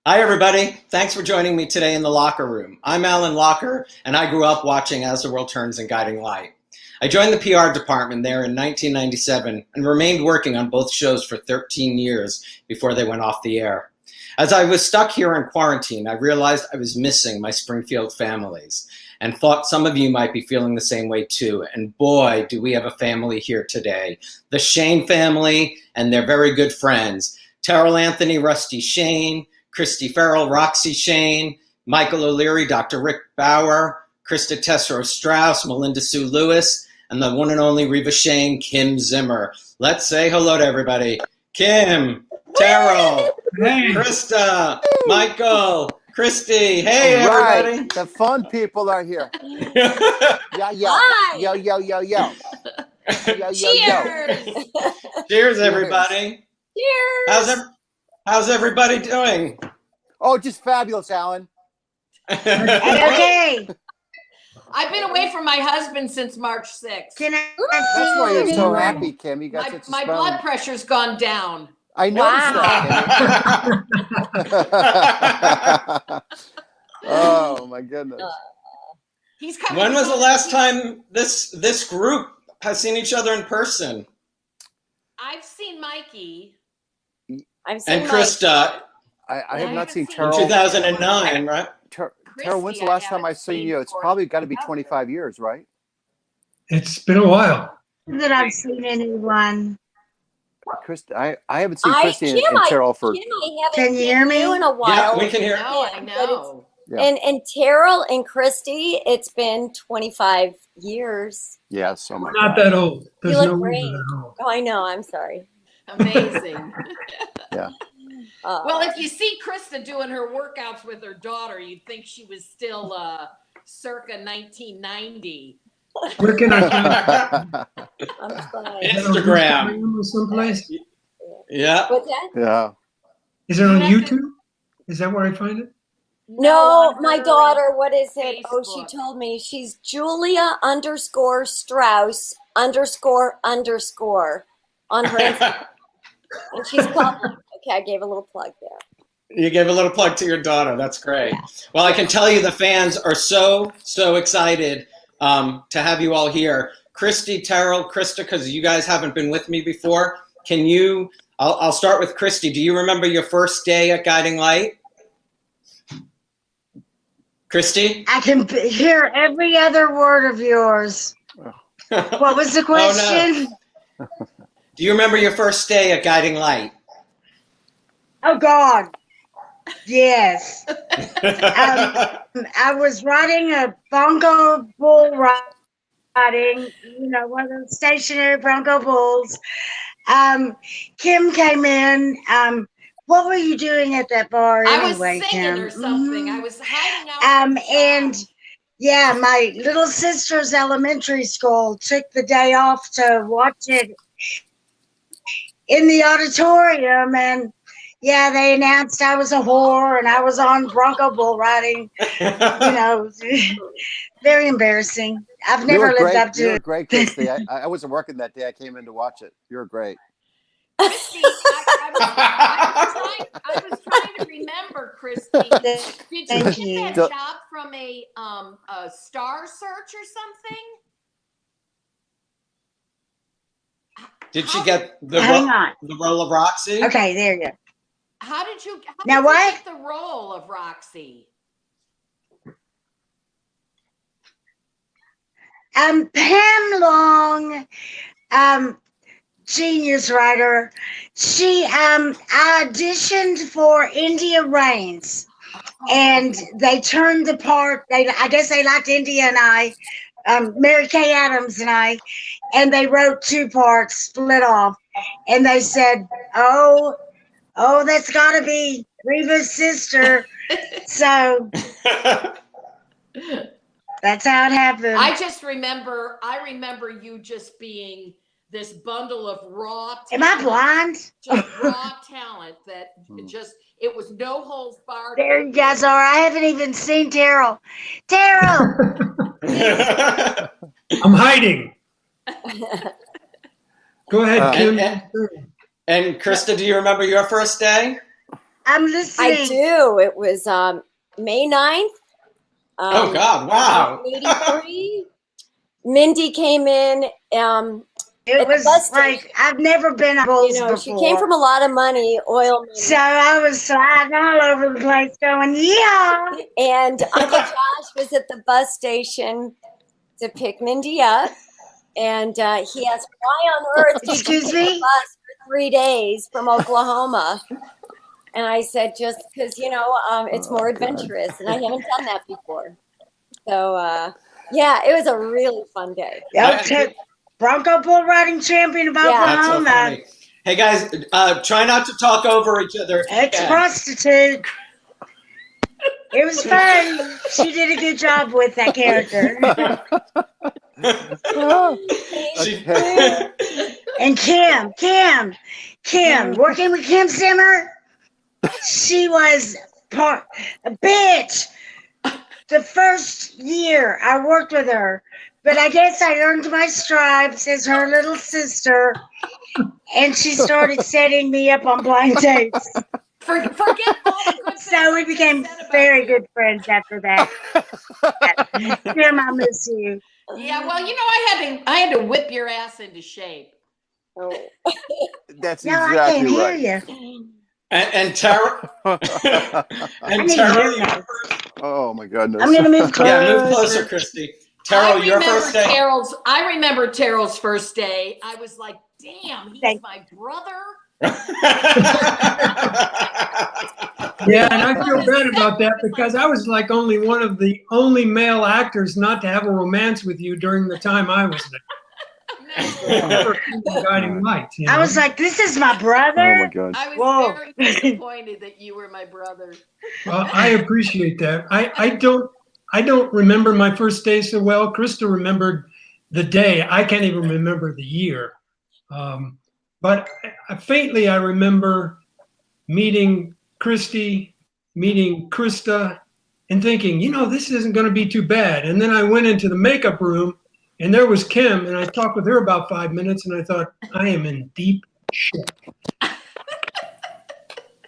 Hi, everybody. Thanks for joining me today in the Locher Room. I'm Alan Locher, and I grew up watching As the World Turns and Guiding Light. I joined the PR department there in 1997 and remained working on both shows for 13 years before they went off the air. As I was stuck here in quarantine, I realized I was missing my Springfield families and thought some of you might be feeling the same way too. And boy, do we have a family here today. The Shayne family and their very good friends, Terrell Anthony, Rusty Shayne, Kristi Ferrell, Roxy Shayne, Michael O'Leary, Dr. Rick Bauer, Krista Tesreau Strauss, Melinda Sue Lewis, and the one and only Reva Shayne, Kim Zimmer. Let's say hello to everybody. Kim, Terrell, Krista, Michael, Kristi. Hey, everybody. The fun people are here. Hi. Yo, yo, yo, yo. Yo, Cheers. Cheers, everybody. Cheers. How's everybody doing? Oh, just fabulous, Alan. Okay. I've been away from my husband since March 6th. That's why you're so happy, Kim. You got my blood pressure's gone down. I noticed that. Oh my goodness. He's coming. When was the last time this group has seen each other in person? I've seen Mikey. And Krista. I have not seen Terrell. In 2009, right? Terrell, when's the last time I seen you? It's probably got to be 25 years, right? It's been a while. That I've seen anyone. Krista, I haven't seen Kristi and Terrell for. Can you hear me? In a while. Yeah, we can hear. I know. Yeah. And Terrell and Kristi, it's been 25 years. Yes, oh my Not God. that old. There's You look no great. reason at all. Oh, I know. I'm sorry. Amazing. Yeah. Well, if you see Krista doing her workouts with her daughter, you'd think she was still circa 1990. Where can I find I'm sorry. Instagram. someplace? Yeah. What's that? Yeah. Is it on YouTube? Is that where I find it? No, on my her daughter, what is it? Oh, she Facebook. told me she's Julia_Strauss__ on her Instagram. And she's public. Okay, I gave a little plug there. You gave a little plug to your daughter. That's great. Well, I can tell you the fans are so excited to have you all here. Kristi, Terrell, Krista, because you guys haven't been with me before. Can you, I'll start with Kristi. Do you remember your first day at Guiding Light? Kristi? I can hear every other word of yours. What was the question? Oh, no. Do you remember your first day at Guiding Light? Oh, God. Yes. I was riding a Bronco bull riding, one of those stationary Bronco bulls. Kim came in. What were you doing at that bar anyway, I was singing Kim? or something. I was hiding out. And yeah, my little sister's elementary school took the day off to watch it in the auditorium, and yeah, they announced I was a whore and I was on Bronco bull riding. Very embarrassing. I've never lived up to it. You were great, Kristi. I wasn't working that day. I came in to watch it. You were great. Kristi, I was trying to remember, Kristi. Did you get that job from a Star Search or something? Did she get the role of Roxy? Okay, there you go. How did you get the role of Roxy? Pam Long, genius writer. She auditioned for India Reigns, and they turned the part. I guess they liked India and I, Mary Kay Adams and I, and they wrote two parts, split off, and they said, "Oh, that's got to be Reva's sister." So that's how it happened. I remember you just being this bundle of raw talent. Am I blind? Just raw talent that it was no holds barred. There you guys are. I haven't even seen Terrell. Terrell! I'm hiding. Go ahead, Kim. And Krista, do you remember your first day? I'm listening. I do. It was May 9th. Oh God! Wow. 1983. Mindy came in. It at the was bus like station. I've never been on Bulls You know, before. she came from a lot of money, oil money. So I was sliding all over the place going, yeah. And Uncle Josh was at the bus station to pick Mindy up. And he asked, why on earth did you Excuse take me? the bus for 3 days from Oklahoma? And I said, just because, you know, it's more adventurous. And I haven't done that before. So, yeah, it was a really fun day. Okay. Bronco bull riding champion of That's so Oklahoma. funny. Hey guys, try not to talk over each other. Ex-prostitute. It was fun. She did a good job with that character. And Kim, working with Kim Zimmer, she was a bitch. The first year I worked with her, but I guess I earned my stripes as her little sister, and she started setting me up on blind dates. Forget all the good So we became very good friends after that. Kim, I miss you. Yeah, well, you know, I had to whip your ass into shape. Oh. That's No, I exactly can't right. hear you. And Terrell. And Terrell. Oh my goodness. I'm gonna move closer. Yeah, move closer, Kristi. Terrell, your first day. I remember Terrell's first day. I was like, damn, he's my brother. Yeah, and I feel bad about that because I was like only one of the only male actors not to have a romance with you during the time I was there. Guiding Light, you know? I was like, this is my brother. Oh my God. I was very disappointed that you were my brother. Well, I appreciate that. I don't remember my first day so well. Krista remembered the day. I can't even remember the year. But faintly, I remember meeting Kristi, meeting Krista, and thinking, you know, this isn't going to be too bad. And then I went into the makeup room, and there was Kim, and I talked with her about 5 minutes, and I thought, I am in deep shit. What,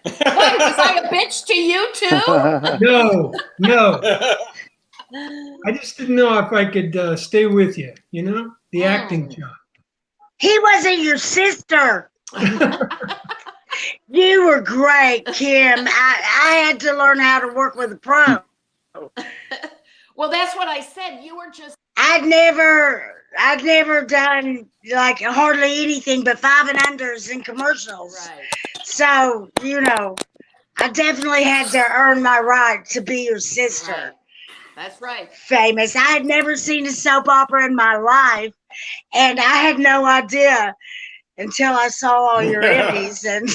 was I a bitch to you too? No. I just didn't know if I could stay with you, you know, the acting job. He wasn't your sister. You were great, Kim. I had to learn how to work with a pro. Well, that's what I said. You were just. I'd never done like hardly anything but 5 and unders in commercials. Right. So, you know, I definitely had to earn my right to be your sister. Right. That's right. Famous. I had never seen a soap opera in my life, and I had no idea until I saw all your Emmys. And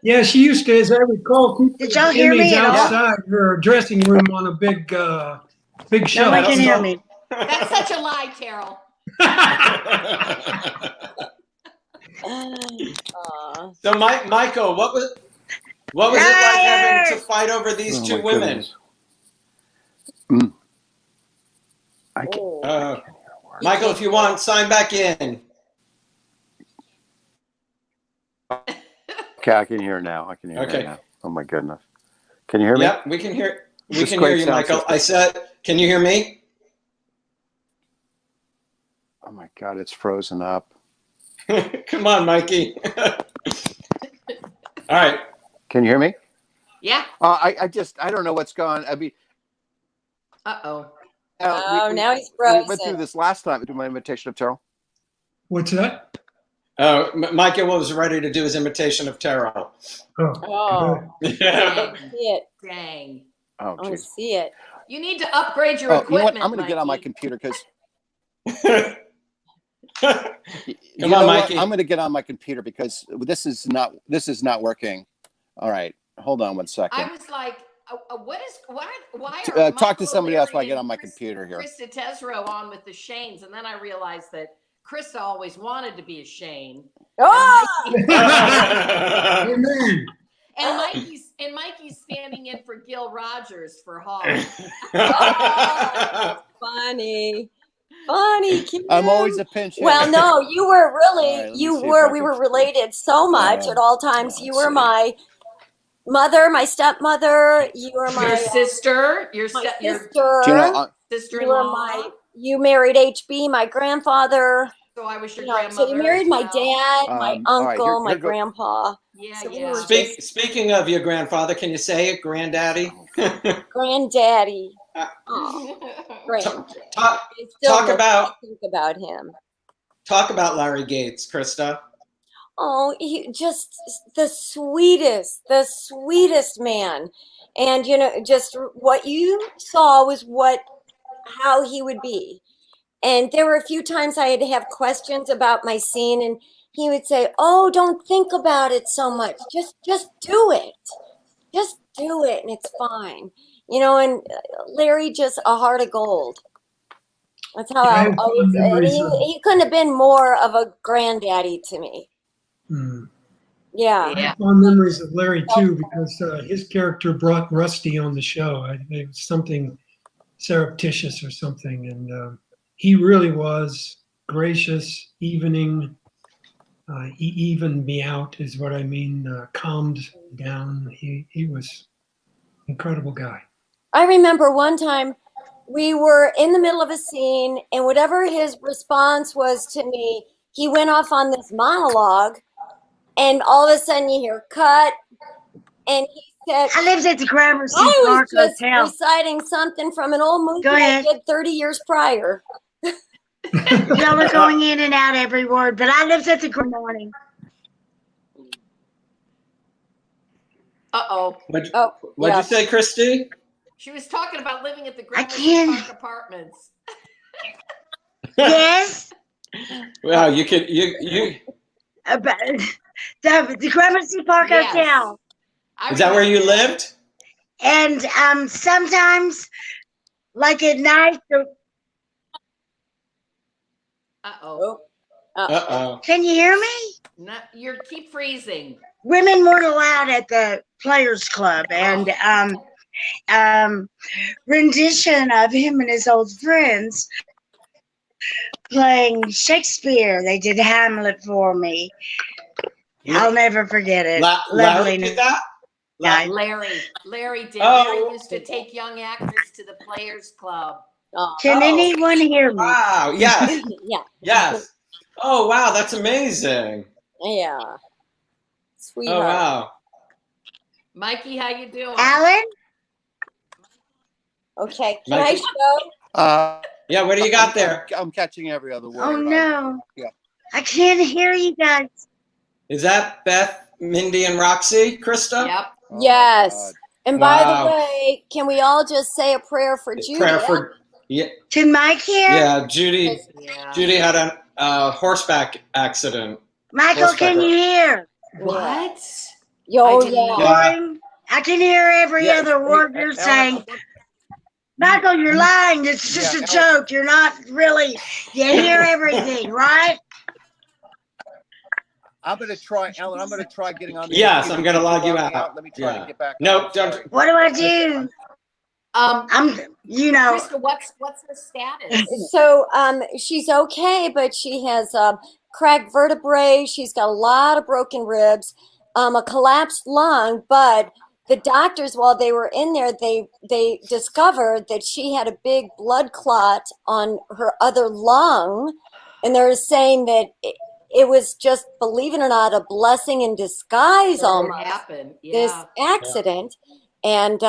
yeah, she used to, as I recall, keep did y'all hear me at all? outside her dressing room on a big shelf. Nobody can hear me. That's such a lie, Terrell. So, Michael, what was it like having to fight over these two women? I can't. Michael, if you want, sign back in. Okay, I can hear now. I can hear Okay. now. Oh my goodness. Can you hear me? Yep, we can hear. We This can great hear you, sound Michael. system. I said, can you hear me? Oh my God, it's frozen up. Come on, Mikey. All right. Can you hear me? Yeah. I don't know what's going on. I mean, Uh-oh. Now he's frozen. We went through this last time with my imitation of Terrell. What's that? Oh, Michael was ready to do his imitation of Terrell. Oh, Yeah. see it. Dang. Oh, I want to jeez. see it. You need to upgrade your Oh, you know equipment. what? I'm going to get on my Mikey. computer because. Come on, Mikey. I'm going to get on my computer because this is not working. All right, hold on one second. I was like, why Talk Michael to somebody else while I O'Leary get on my and computer here. Krista Tesreau on with the Shaynes, and then I realized that Krista always wanted to be a Shayne. Oh! Amen. And Mikey's standing in for Gil Rogers for Hall. Oh, funny. funny, Kim. I'm always a pinch hitter. Well, no, you were really, All right, let me you see if were, I we can- were related so much at all times. You were my mother, my stepmother. You were Your my sister, your my step, your sister. Do you know, You were sister-in-law. you married HB, my grandfather. So I was your You know, grandmother. so you married as my well. dad, my all right, uncle, my here go- grandpa. Yeah, So we yeah. were just Speaking of your grandfather, can you say it, Granddaddy? granddaddy. Oh, granddaddy. talk, I still talk miss him. about I think about him. talk about Larry Gates, Krista. Oh, he just the sweetest man. And you know, just what you saw was how he would be. And there were a few times I had to have questions about my scene, and he would say, "Oh, don't think about it so much. Just do it. Just do it, and it's fine." You know, and Larry just a heart of gold. That's how I I have always. fond And memories of. he couldn't have been more of a granddaddy to me. Hmm. Yeah. I have fond memories of Larry too because his character brought Rusty on the show. It was something surreptitious or something, and he really was gracious, evening. He evened me out, is what I mean. Calmed down. He was an incredible guy. I remember one time we were in the middle of a scene, and whatever his response was to me, he went off on this monologue, and all of a sudden you hear cut, and he said, I lived at the Gramercy I was Park just Hotel. reciting something from an old movie Go I ahead. did 30 years prior. Y'all are going in and out every word, but I lived at the morning. Uh-oh. What'd Oh, you say, Kristi? She was talking about living at the I Gramercy can't- Park Apartments. Yes, Well, you but the Gramercy Park Yes. Hotel, I is that where you remember. lived? and sometimes, like at night, Uh-oh. Uh-oh. can you hear me? You keep freezing. Women weren't allowed at the Players Club, and rendition of him and his old friends playing Shakespeare. They did Hamlet for me. I'll never forget it. Larry did that? night. Larry did. Oh. Larry used to take young actors to the Players Club. Oh, Can anyone hear me? Wow. Yes. yeah, Yes. Oh, wow. That's amazing. yeah. Oh, Sweetheart. wow. Mikey, how you doing? Alan? Okay, can Mikey? I show? Yeah, what do you got there? I'm catching every other word. Oh no. Yeah. I can't hear you guys. Is that Beth, Mindy, and Roxy, Krista? Yep. Oh, my Yes. God. And by Wow. the way, can we all just say a prayer for Judy? Prayer for yeah, Can Mike hear? yeah. Judy Yeah. had a horseback accident. Michael, can you hear? What? Yo, I didn't yeah. know. Lauren, I can hear every Yeah, other hey, word you're Alan, saying. Michael, you're lying. It's just Yeah, a Alan. joke. You're not really. You hear everything, right? I'm going to try, Alan. I'm going to try getting on the. Yes, I'm gonna log you out. Let me try Yeah. to get back. Nope, on. don't. Sorry. What do I do? I'm, Krista, what's her status? So she's okay, but she has cracked vertebrae. She's got a lot of broken ribs, a collapsed lung. But the doctors, while they were in there, they discovered that she had a big blood clot on her other lung, and they're saying that it was just, believe it or not, a blessing in disguise What almost. happened? This Yeah. accident, and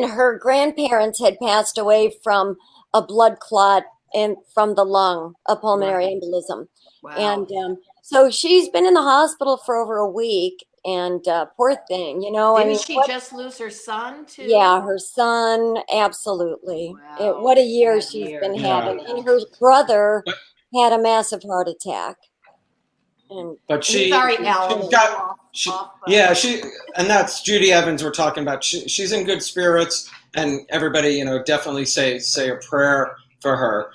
her grandparents had passed away from a blood clot and from the lung, a pulmonary Right. embolism. Wow. And so she's been in the hospital for over a week, and poor thing, you know. Didn't she just lose her son too? Yeah, her son, absolutely. Wow. What a year Sad she's year. been Yeah. having. And her brother had a massive heart attack. And But she, Sorry, Alan. she's got, Yeah. and that's Judy Evans we're talking about. She's in good spirits, and everybody, definitely say a prayer for her.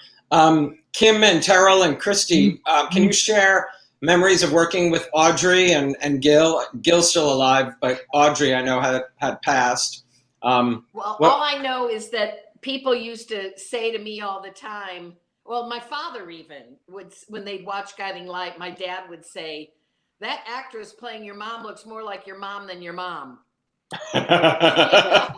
Kim and Terrell and Kristi, can you share memories of working with Audrey and Gil? Gil's still alive, but Audrey I know had passed. Well, all I know is that people used to say to me all the time, Well, my father even would, when they'd watch Guiding Light, my dad would say, that actress playing your mom looks more like your mom than your mom. I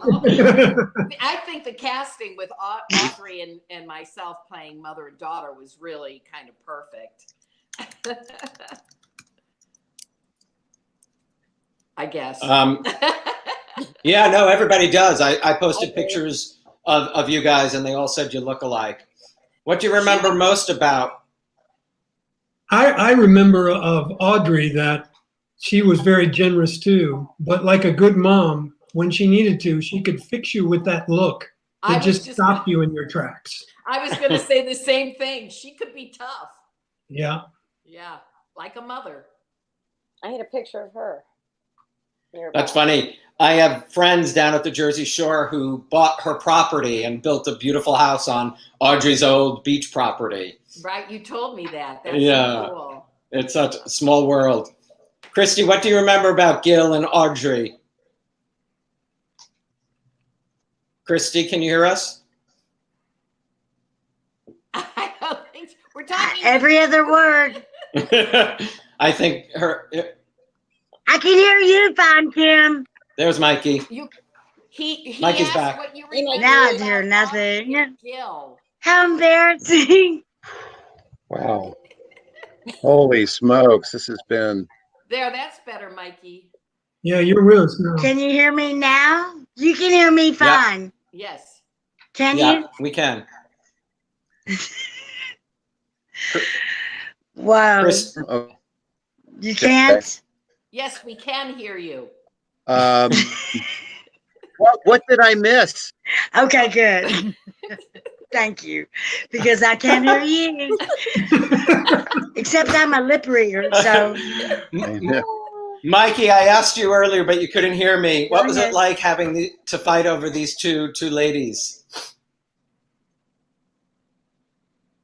think the casting with Audrey and myself playing mother and daughter was really kind of perfect. I guess. Yeah, no, everybody does. I posted pictures of you guys, and they all said you look alike. What do you remember most about? I remember of Audrey that she was very generous too, but like a good mom, when she needed to, she could fix you with that look and just stop you in your tracks. I was going to say the same thing. She could be tough. Yeah. Yeah, like a mother. I had a picture of her. That's funny. I have friends down at the Jersey Shore who bought her property and built a beautiful house on Audrey's old beach property. Right, you told me that. That's Yeah, so cool. It's such a small world. Kristi, what do you remember about Gil and Audrey? Kristi, can you hear us? I don't think so. We're talking Every other word. I think her. I can hear you fine, Kim. There's Mikey. He Mikey's asked back. what you remember Now I about hear nothing. Audrey and Gil. How embarrassing. Wow. Holy smokes. This has been. There, that's better, Mikey. Yeah, you're with us now. Can you hear me now? You can hear me fine. Yes. Can Yeah, you? we can. Wow. Chris, Oh, You can't? Yes, we can hear you. what did I miss? Okay, good. Thank you. Because I can't hear you. Except I'm a lip reader, so. Mikey, I asked you earlier, but you couldn't hear me. What was ahead. it like having to fight over these two ladies?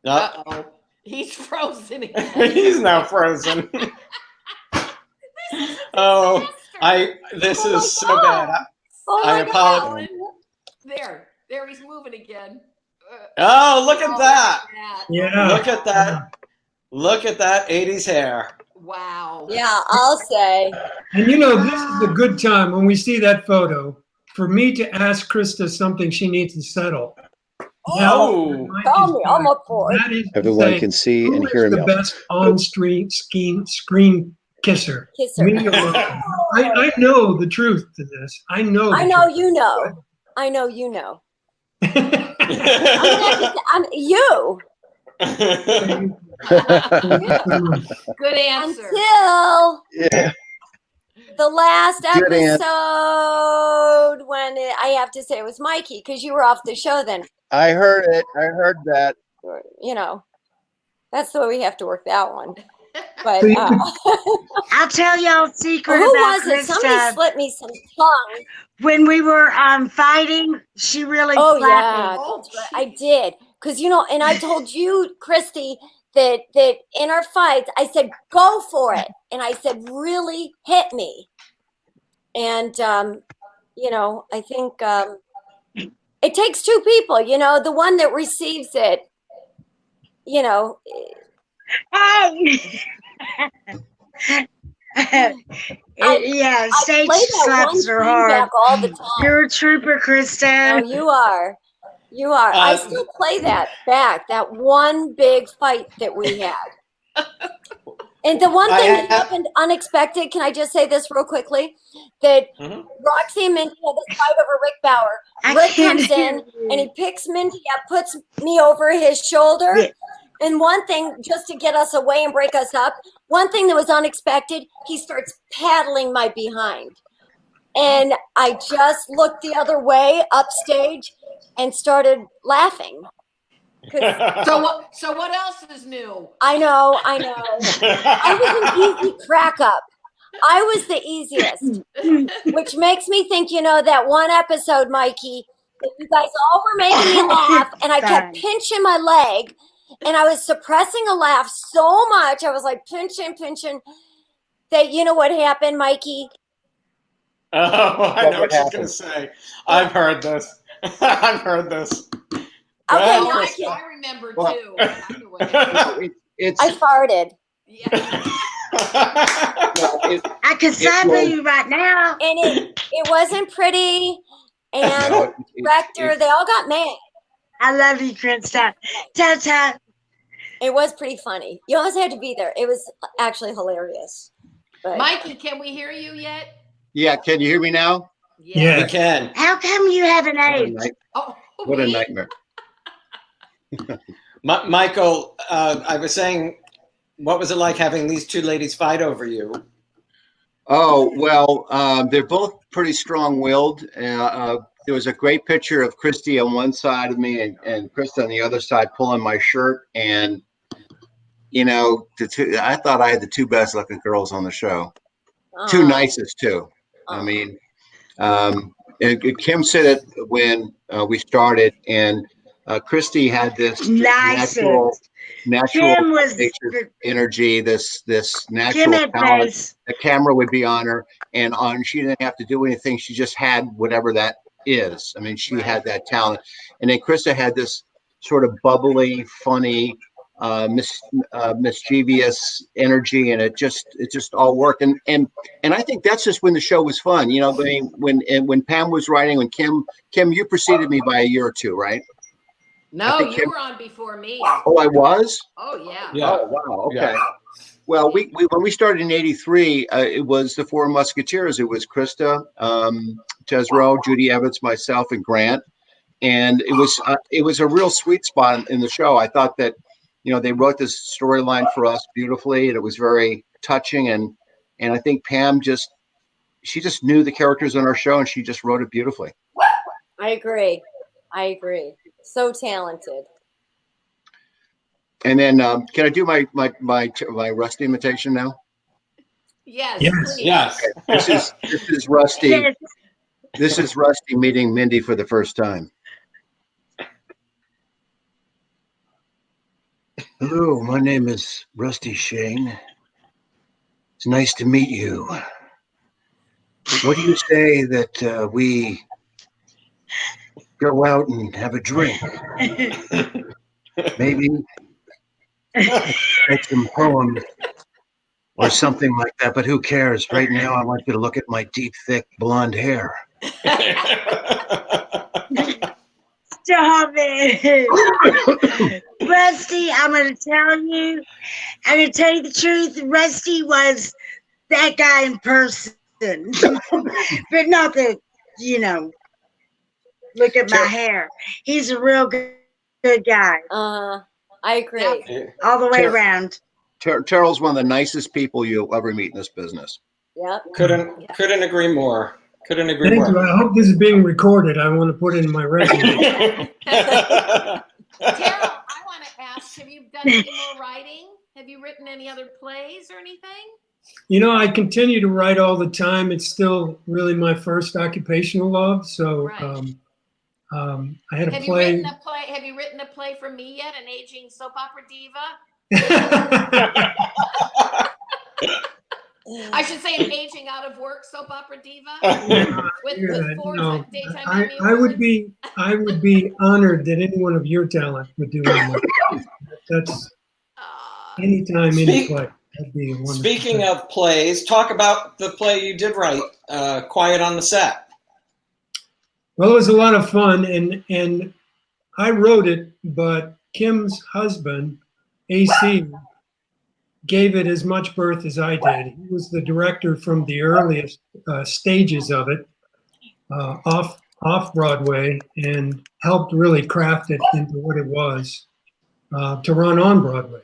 Oh, Uh-oh. He's frozen again. he's now frozen. Oh, this Oh my is so God. bad. Oh I my apologize. God. There, he's moving again. Oh, look at that. Yeah. Look at that. Look at that 80s hair. Wow. Yeah, I'll say. And you know, this is a good time when we see that photo for me to ask Krista something she needs to settle. Oh. Tell me, I'm up for it. That is to Everyone say, can see who and is hear the me. best on-screen screen kisser? Kisser. Me or Roxy? I know the truth to this. I know. I know you know. I know you know. I'm you. Good answer. Until Yeah. the last Good answer. episode when I have to say it was Mikey because you were off the show then. I heard it. I heard that. You know, that's the way we have to work that one. But I'll tell y'all a secret who about was it? Somebody Krista. slipped me some tongue. When we were fighting, she really Oh slapped yeah, me. Oh, that's right. I did because you know, and I told you, Kristi, that in our fights, I said go for it, and I said really hit me, and you know, I think it takes two people. You know, the one that receives it, you know. Hey! Yeah, stage play that slaps one are thing hard. back all the time. You're a trooper, Krista. No, you are. You are. I still play that back. That one big fight that we had. And the one thing that happened unexpected, can I just say this real quickly? That Roxy and Mindy had this fight over Rick Bauer. Rick comes in and he picks Mindy up, puts me over his shoulder. Yeah. And one thing, just to get us away and break us up, one thing that was unexpected, he starts paddling my behind. And I just looked the other way upstage and started laughing. So what else is new? I know. I was an easy crack up. I was the easiest, which makes me think, you know, that one episode, Mikey, that you guys all were making me laugh, and I kept pinching my leg, and I was suppressing a laugh so much. I was like pinching, that you know what happened, Mikey? Oh, I know what she's going to say. I've heard this. I've heard this. Go Okay, ahead, now I Krista. can. I remember Well- too. I know what it It's I farted. is. Yeah. I can sign for you right now. And it wasn't pretty. And no, director, they all got mad. I love you, Krista. Ta-ta. It was pretty funny. You almost had to be there. It was actually hilarious. But Mikey, can we hear you yet? yeah. Can you hear me now? Yeah. We can. How come you haven't What a, aged? night, Oh, what a me? nightmare. Michael, I was saying, what was it like having these two ladies fight over you? Oh, well, they're both pretty strong-willed. There was a great picture of Kristi on one side of me and Krista on the other side pulling my shirt. And, you know, I thought I had the two best-looking girls on the show. Two nicest, too. I mean, and Kim said it when we started, and Kristi had this natural Kim was nature energy, this Kim natural had talent. face. The camera would be on her, and she didn't have to do anything. She just had whatever that is. I mean, she had that talent. And then Krista had this sort of bubbly, funny, mischievous energy, and it just all worked. And I think that's just when the show was fun. You know, when Pam was writing, when Kim, you preceded me by a year or two, right? No, you were on before me. Oh, I was? Oh, yeah. Yeah. Oh, wow. Okay. Yeah. Well, we when we started in '83, it was the Four Musketeers. It was Krista, Tesreau, Judy Evans, myself, and Grant. And it was a real sweet spot in the show. I thought that, you know, they wrote this storyline for us beautifully, and it was very touching. And I think Pam she just knew the characters on our show, and she just wrote it beautifully. I agree. So talented. And then, can I do my Rusty imitation now? Yes. Yes. Please. Yes. This is Rusty. Yes. This is Rusty meeting Mindy for the first time. Hello, my name is Rusty Shayne. It's nice to meet you. What do you say that we go out and have a drink? Maybe write some poems or something like that, but who cares? Right now, I want you to look at my deep, thick, blonde hair. Stop it. Rusty, I'm going to tell you the truth. Rusty was that guy in person. But not that, you know, look at my hair. He's a real good guy. I agree. All the way around. Terrell's one of the nicest people you'll ever meet in this business. Yep. Couldn't agree more. Couldn't agree Thank more. you. I hope this is being recorded. I want to put it in my resume. Terrell, I want to ask, have you done any more writing? Have you written any other plays or anything? You know, I continue to write all the time. It's still really my first occupational love. So Right. I had a Have play. you written a play for me yet? An aging soap opera diva? I should say an aging out of work soap opera diva with four daytime Emmy I would awards? be honored that any one of your talent would do one. That's anytime, any play. That'd be a wonderful Speaking thing. of plays, talk about the play you did write, Quiet on the Set. Well, it was a lot of fun, and I wrote it, but Kim's husband, AC, gave it as much birth as I did. He was the director from the earliest stages of it, off Broadway, and helped really craft it into what it was to run on Broadway,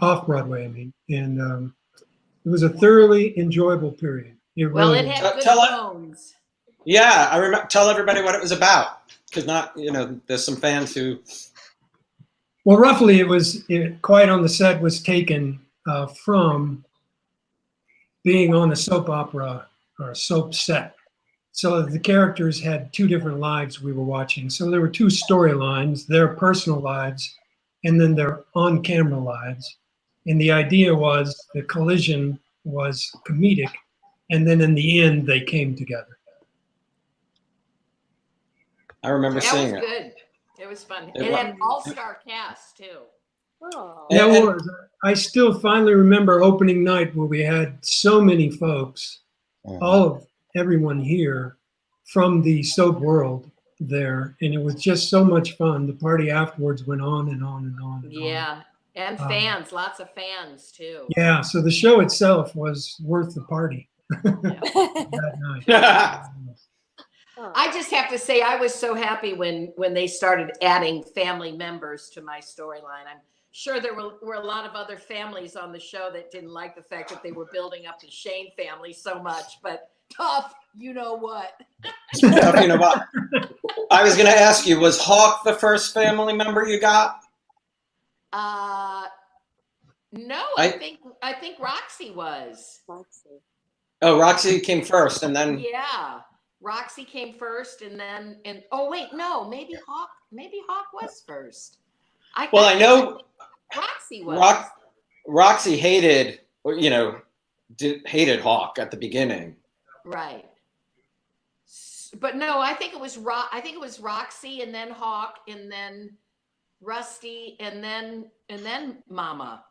off Broadway, I mean. And it was a thoroughly enjoyable period. It Well, really it was. had good Tell it- bones. Yeah, I remember. Tell everybody what it was about, because there's some fans who. Well, roughly, Quiet on the Set was taken from being on a soap opera or a soap set. So the characters had two different lives we were watching. So there were two storylines, their personal lives, and then their on-camera lives. And the idea was the collision was comedic, and then in the end, they came together. I remember That was seeing it. good. It was fun. It It was. had an all-star cast too. Oh. Yeah, And- it was. I still finally remember opening night where we had so many folks, all of everyone here from the soap world there, and it was just so much fun. The party afterwards went on and on and on. And Yeah, and on. fans, lots of fans too. Yeah, so the show itself was worth the party that night. I just have to say, I was so happy when they started adding family members to my storyline. I'm sure there were a lot of other families on the show that didn't like the fact that they were building up the Shayne family so much, but tough, you know what? Tough, you know what? I was going to ask you, was Hawk the first family member you got? No, I think Roxy was. Roxy. Oh, Roxy came first, and then Yeah, Roxy came first, and oh wait, no, maybe Hawk was first. I know Roxy was. Roxy hated, hated Hawk at the beginning. Right. But no, I think it was Roxy, and then Hawk, and then Rusty, and then Mama.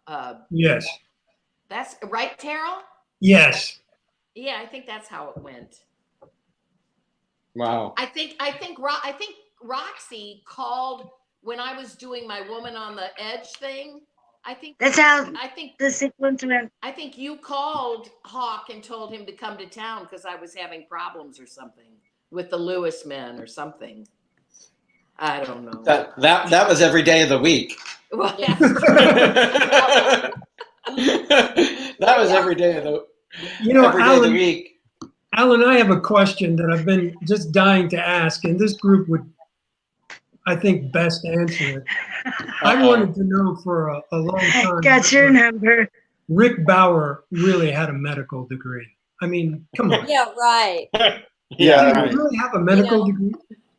Yes. That's right, Terrell? Yes. Yeah, I think that's how it went. Wow. I think Roxy called when I was doing my Woman on the Edge thing. That's how I think the sequence went. I think you called Hawk and told him to come to town because I was having problems or something with the Lewis men or something. I don't know. That was every day of the week. Well, that's That was every day of the every day of the week. Alan, I have a question that I've been just dying to ask, and this group would, I think, best answer it. I wanted to know for a long time. Got your number. Rick Bauer really had a medical degree. I mean, come on. Yeah, right. Yeah, Did he really have a medical degree?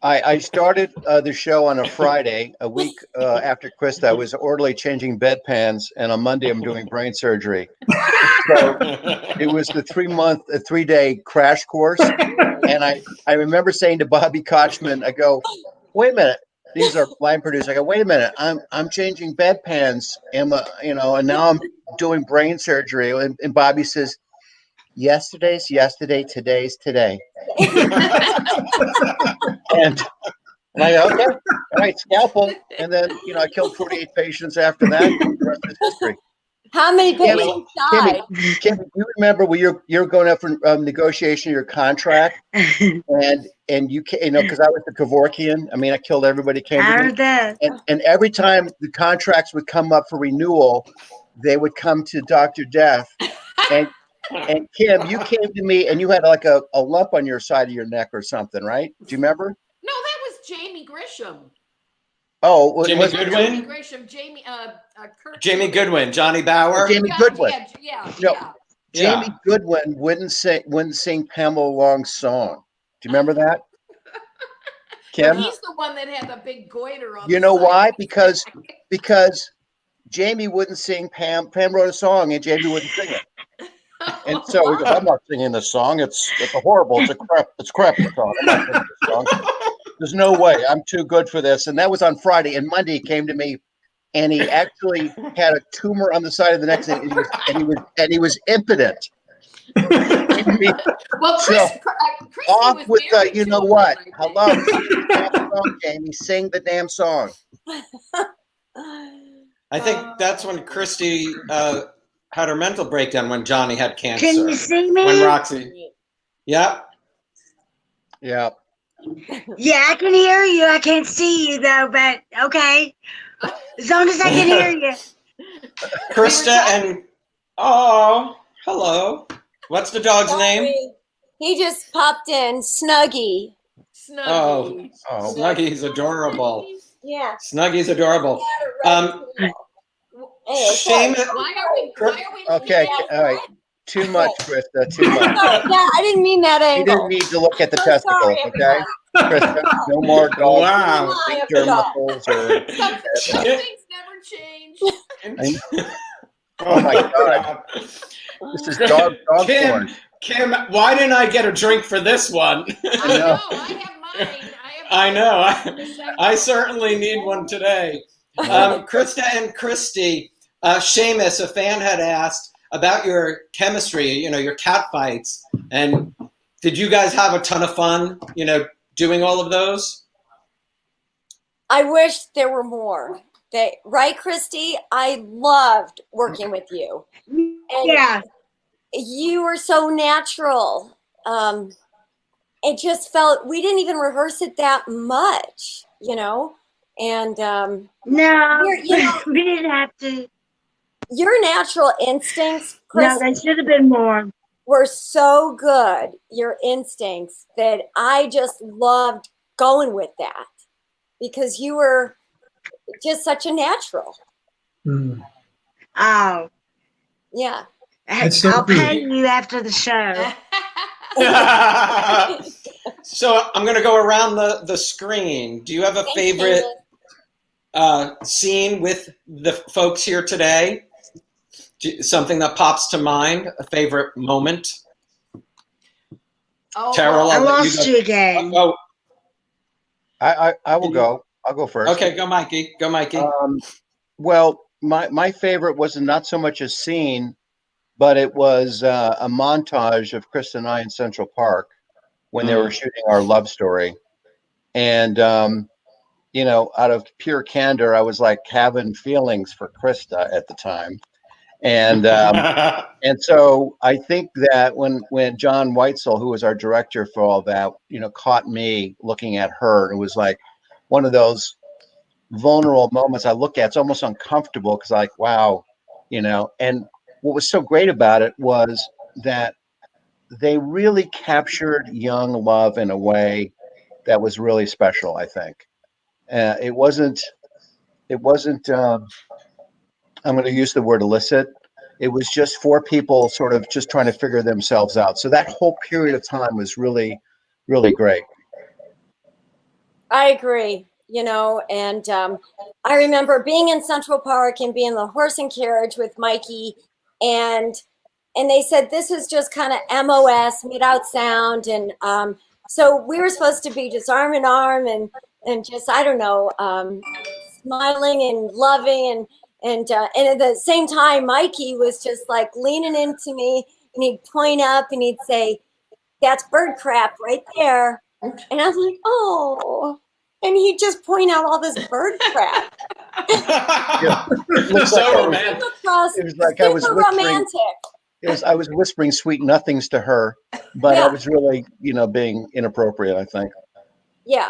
I started the show on a Friday, a week after Krista. I was orderly changing bedpans, and on Monday I'm doing brain surgery. So it was the 3-day crash course. And I remember saying to Bobby Kochman, I go, wait a minute. These are line producers. I go, wait a minute. I'm changing bedpans, and now I'm doing brain surgery. And Bobby says, yesterday's yesterday, today's today. And I go, okay, all right, scalpel. And then, I killed 48 patients after that. The rest is history. How many patients died? Kim, you remember when you're going up for negotiation of your contract, and you because I was the Kevorkian. I mean, I killed everybody. Came I to me. heard that. And every time the contracts would come up for renewal, they would come to Dr. Death. And Kim, you came to me and you had like a lump on your side of your neck or something, right? Do you remember? No, that was Jamie Grisham. Oh, Jamie Goodwin? Jamie Grisham, Kurt Jamie Goodwin, Johnny Bauer. Jamie Goodwin. Yeah. Jamie Goodwin wouldn't sing Pamela Long's song. Do you remember that? Kim? He's the one that had the big goiter on. You know why? Because Jamie wouldn't sing Pam. Pam wrote a song and Jamie wouldn't sing it. And so we go, I'm not singing this song. It's a horrible. It's a crappy song. I'm not singing this song. There's no way. I'm too good for this. And that was on Friday. And Monday he came to me, and he actually had a tumor on the side of the neck, and he was impotent. Well, Kristi off was with married you to know him, what? I think. Hello, sing the damn song, Jamie. Sing the damn song. I think that's when Kristi had her mental breakdown when Johnny had cancer. Can you see me? When Roxy. Yep. Yeah. Yeah, I can hear you. I can't see you though, but okay. As long as I can hear you. Krista and hello. What's the dog's name? He just popped in, Snuggie. Snuggie. Oh. Snuggie's adorable. Yeah. Snuggie's adorable. Shame. Why are we Okay. All right. Too much, Krista. Too much. Yeah, I didn't mean that You angle. didn't need to look at the So testicles, sorry, okay? Krista, no more dog. Wow. Your muscles or Some things never change. oh my god. This is dog porn. Kim, why didn't I get a drink for this one? I know. I have mine. I know. I certainly need one today. Krista and Kristi, Seamus, a fan had asked about your chemistry, your cat fights. And did you guys have a ton of fun, doing all of those? I wish there were more. Right, Kristi? I loved working with you. And Yeah. you were so natural. It just felt, we didn't even rehearse it that much, and No, we didn't have to. your natural instincts, No, Chris, there should have been more. were so good, your instincts, that I just loved going with that because you were just such a natural. Mm. Oh, Yeah. That's so I'll cool. pay you after the show. So I'm going to go around the screen. Do you have a Thanks, favorite Shayne. scene with the folks here today? Something that pops to mind, a favorite moment? Oh, Terrell, I I'll let lost you again. Oh, I will go. I'll go first. okay, go Mikey. Go Mikey. Well, my favorite was not so much a scene, but it was a montage of Krista and I in Central Park when they were shooting our love story. And, out of pure candor, I was like having feelings for Krista at the time. And so I think that when John Weitzel, who was our director for all that, caught me looking at her, it was like one of those vulnerable moments I look at. It's almost uncomfortable because like, wow, and what was so great about it was that they really captured young love in a way that was really special, I think. It wasn't I'm going to use the word illicit. It was just four people sort of just trying to figure themselves out. So that whole period of time was really, really great. I agree, and I remember being in Central Park and being in the horse and carriage with Mikey, and they said this was just kind of MOS, made out sound, and so we were supposed to be just arm in arm and just, I don't know, smiling and loving, and at the same time, Mikey was just like leaning into me, and he'd point up and he'd say, "That's bird crap right there," and I was like, "Oh." And he'd just point out all this bird crap. Yeah. So romantic. It was like I was romantic. I was whispering sweet nothings to her, but I was really, being inappropriate, I think. Yeah.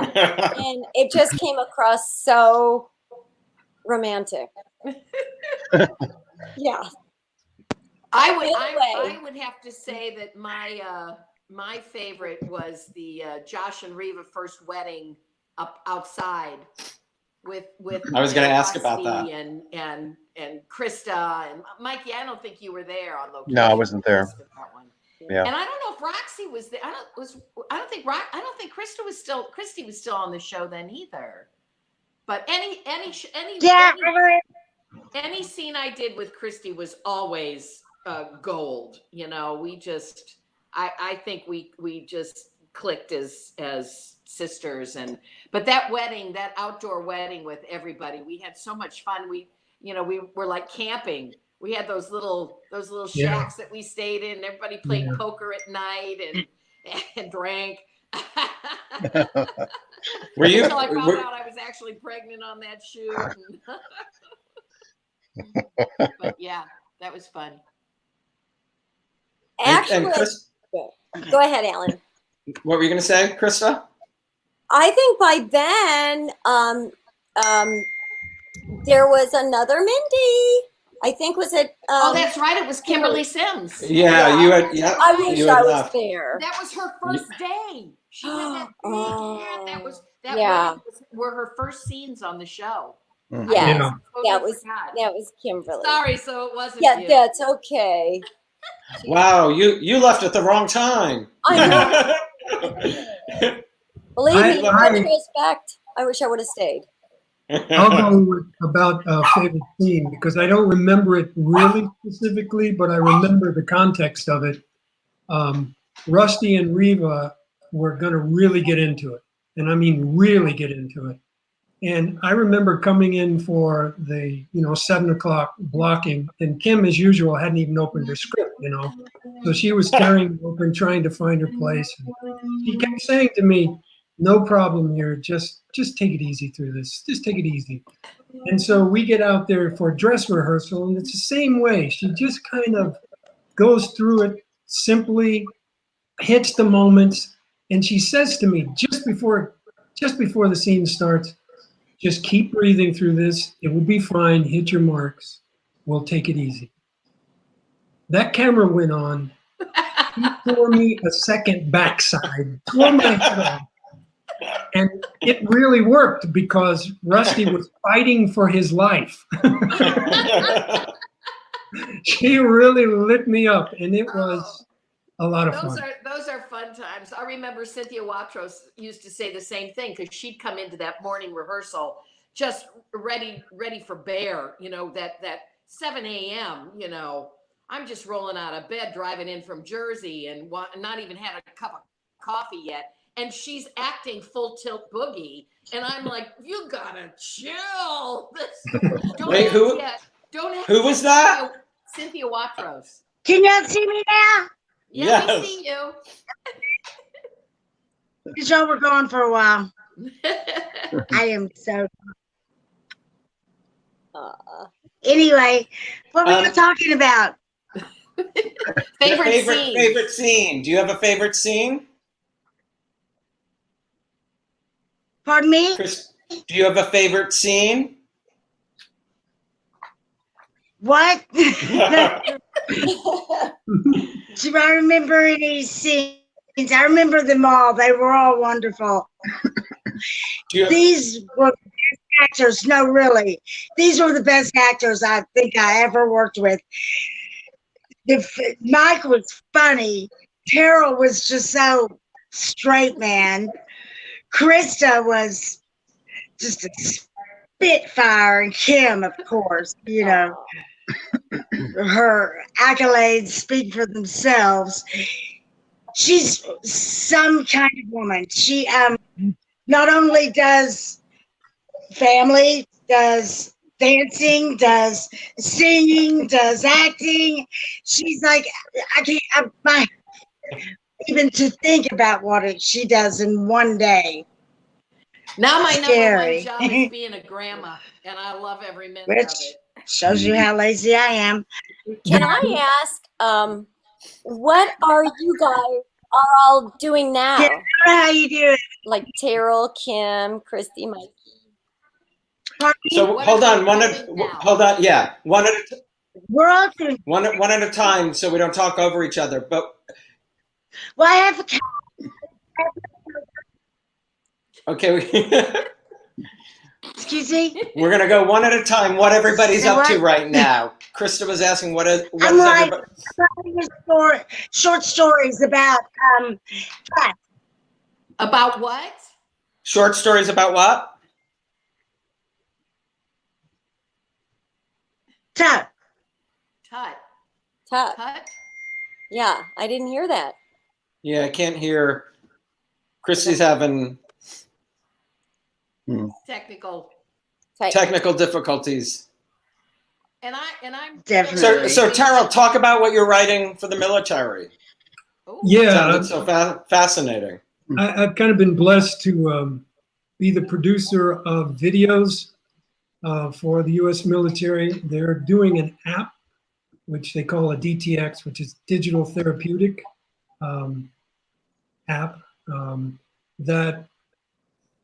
And it just came across so romantic. Yeah. I would have to say that my favorite was the Josh and Reva first wedding up outside with I was going to ask Roxy about that. and Krista and Mikey. I don't think you were there on location. No, I wasn't there. That one. Yeah. And I don't know if Roxy was there. I don't think Kristi was still on the show then either. But any scene I did with Kristi was always gold. I think we just clicked as sisters, but that outdoor wedding with everybody, we had so much fun. We were like camping. We had those little shacks that we stayed in. Everybody played poker at night and drank. Were you? Until I found out I was actually pregnant on that shoot. But yeah, that was fun. Actually, go ahead, Alan. What were you going to say, Krista? I think by then, there was another Mindy. I think was it? Oh, that's right. It was Kimberly Sims. Yeah, you had. Yeah, I wish I was there. That was her first day. She had that big hat. Were her first scenes on the show. Yes, that was Kimberly. Sorry, so it wasn't. Yeah, you. that's okay. Wow, you left at the wrong time. I know. Believe me, in retrospect, I wish I would have stayed. I'll go with about favorite scene because I don't remember it really specifically, but I remember the context of it. Rusty and Reva were going to really get into it. and I mean really get into it. And I remember coming in for the 7 o'clock blocking, and Kim, as usual, hadn't even opened her script, so she was staring open, trying to find her place. And she kept saying to me, "No problem here. Just take it easy through this. Just take it easy." And so we get out there for dress rehearsal, and it's the same way. She just kind of goes through it simply, hits the moments, and she says to me just before the scene starts, "Just keep breathing through this. It will be fine. Hit your marks. We'll take it easy." That camera went on. He tore me a second backside, tore my head off. And it really worked because Rusty was fighting for his life. She really lit me up, and it was a lot of fun. Those are fun times. I remember Cynthia Watros used to say the same thing because she'd come into that morning rehearsal just ready for bear, that 7 a.m., I'm just rolling out of bed, driving in from Jersey and not even had a cup of coffee yet. And she's acting full tilt boogie. And I'm like, you gotta chill. Wait, who was that? Cynthia Watros. Can y'all see me now? Yeah, Yes. we see you. Because y'all were gone for a while. I am so. Anyway, what were you talking about? Favorite scene. Do you have a favorite scene? Pardon me? Chris, do you have a favorite scene? What? Do I remember any scenes? I remember them all. They were all wonderful. These were the best actors. No, really. These were the best actors I think I ever worked with. Mike was funny. Terrell was just so straight, man. Krista was just a spitfire, and Kim, of course, her accolades speak for themselves. She's some kind of woman. She not only does family, does dancing, does singing, does acting. She's like, I can't even to think about what she does in one day. Now my Scary. number one job is being a grandma, and I love every minute of Which it. shows you how lazy I am. Can I ask, what are you guys all doing now? Kim, how you doing? Like Terrell, Kim, Kristi, Mike. So hold on, yeah, one at a We're all doing. one at a time, so we don't talk over each other. But Well, I have a okay, excuse me. we're gonna go one at a time. What everybody's So up to what? right now? Krista was asking what is I'm everybody? writing short stories about cat. About what? Short stories about what? Tut. Tut. Tut. Tut. Yeah, I didn't hear that. Yeah, I can't hear. Kristi's having Technical. technical difficulties. And I'm Definitely. So Terrell, talk about what you're writing for the military. Ooh. Yeah, Sounded so fascinating. I've kind of been blessed to be the producer of videos for the U.S. military. They're doing an app, which they call a DTX, which is Digital Therapeutic app, that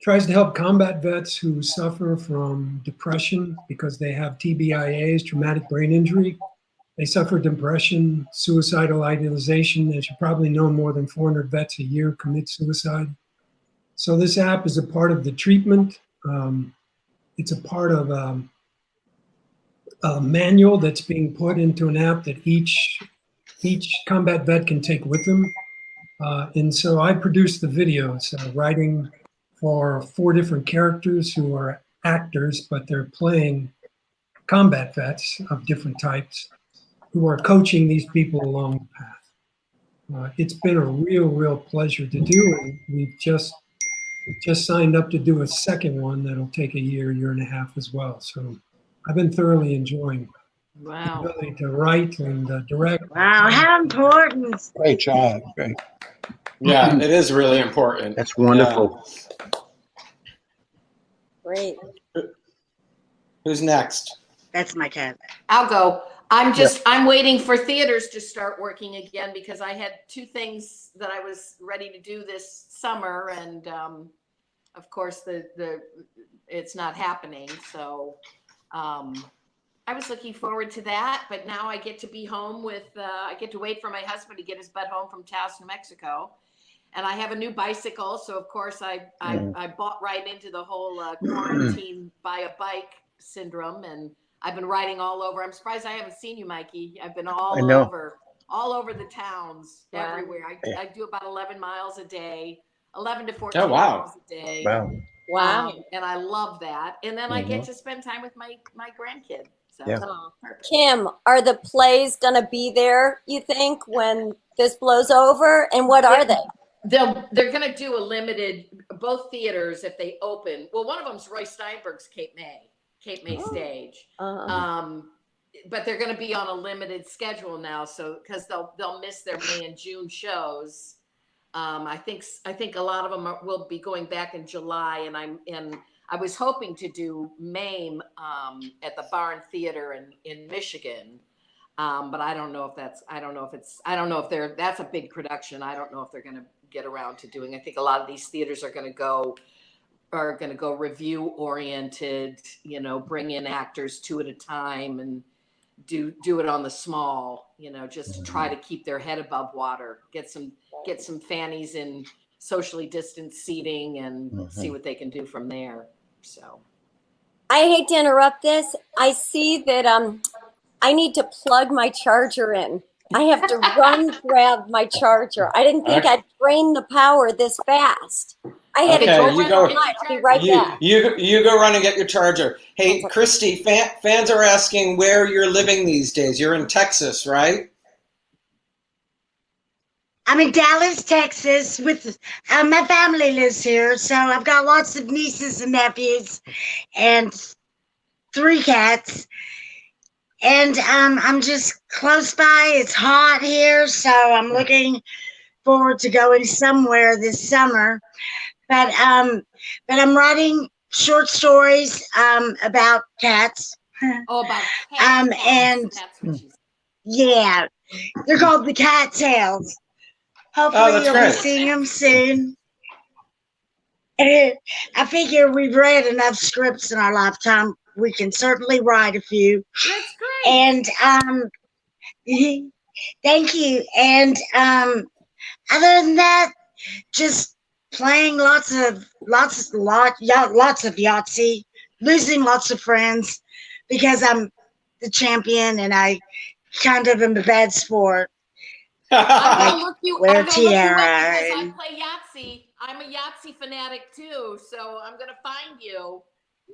tries to help combat vets who suffer from depression because they have TBIAs, traumatic brain injury. They suffer depression, suicidal idealization. As you probably know, more than 400 vets a year commit suicide. So this app is a part of the treatment. It's a part of a manual that's being put into an app that each combat vet can take with them. And so I produced the videos, writing for 4 different characters who are actors, but they're playing combat vets of different types who are coaching these people along the path. It's been a real pleasure to do, and we've just just signed up to do a second one that'll take a year and a half as well. So I've been thoroughly enjoying the Wow. ability to write and direct. Wow, how important. Great job. Great. Yeah, it is really important. That's wonderful. Great. Who's next? That's my cat. I'll go. I'm waiting for theaters to start working again because I had two things that I was ready to do this summer, and of course it's not happening. So I was looking forward to that, but now I get to be home with. I get to wait for my husband to get his butt home from Taos, New Mexico, and I have a new bicycle. So of course I bought right into the whole quarantine buy a bike syndrome, and I've been riding all over. I'm surprised I haven't seen you, Mikey. I've been all over the towns, everywhere. I do about 11 miles a day, 11 to 14 miles a day. Wow. And I love that. And then I get to spend time with my grandkid. So Kim, are the plays going to be there, you think, when this blows over? And what are they? They're going to do a limited, both theaters, if they open. Well, one of them's Roy Steinberg's Cape May stage. But they're going to be on a limited schedule now, so because they'll miss their May and June shows. I think a lot of them will be going back in July, and I was hoping to do MAME at the Barn Theater in Michigan, but I don't know if that's a big production. I don't know if they're going to get around to doing. I think a lot of these theaters are going to go review oriented, bring in actors two at a time and do it on the small, just try to keep their head above water, get some fannies in socially distanced seating and see what they can do from there. So I hate to interrupt this. I see that I need to plug my charger in. I have to run grab my charger. I didn't think I'd drain the power this fast. I had to go I'll be right back. You go run and get your charger. Hey, Kristi, fans are asking where you're living these days. You're in Texas, right? I'm in Dallas, Texas, with my family lives here, so I've got lots of nieces and nephews, and 3 cats. And I'm just close by. It's hot here, so I'm looking forward to going somewhere this summer. But I'm writing short stories about cats. Oh, about cats. And That's what she said. yeah, they're called the Cat Tales. Hopefully you'll be seeing them soon. I figure we've read enough scripts in our lifetime. We can certainly write a few. That's great. And thank you. And other than that, just playing lots of Yahtzee, losing lots of friends because I'm the champion and I kind of am a bad sport. I'm gonna look you up because tiara. I play Yahtzee. I'm a Yahtzee fanatic too, so I'm gonna find you.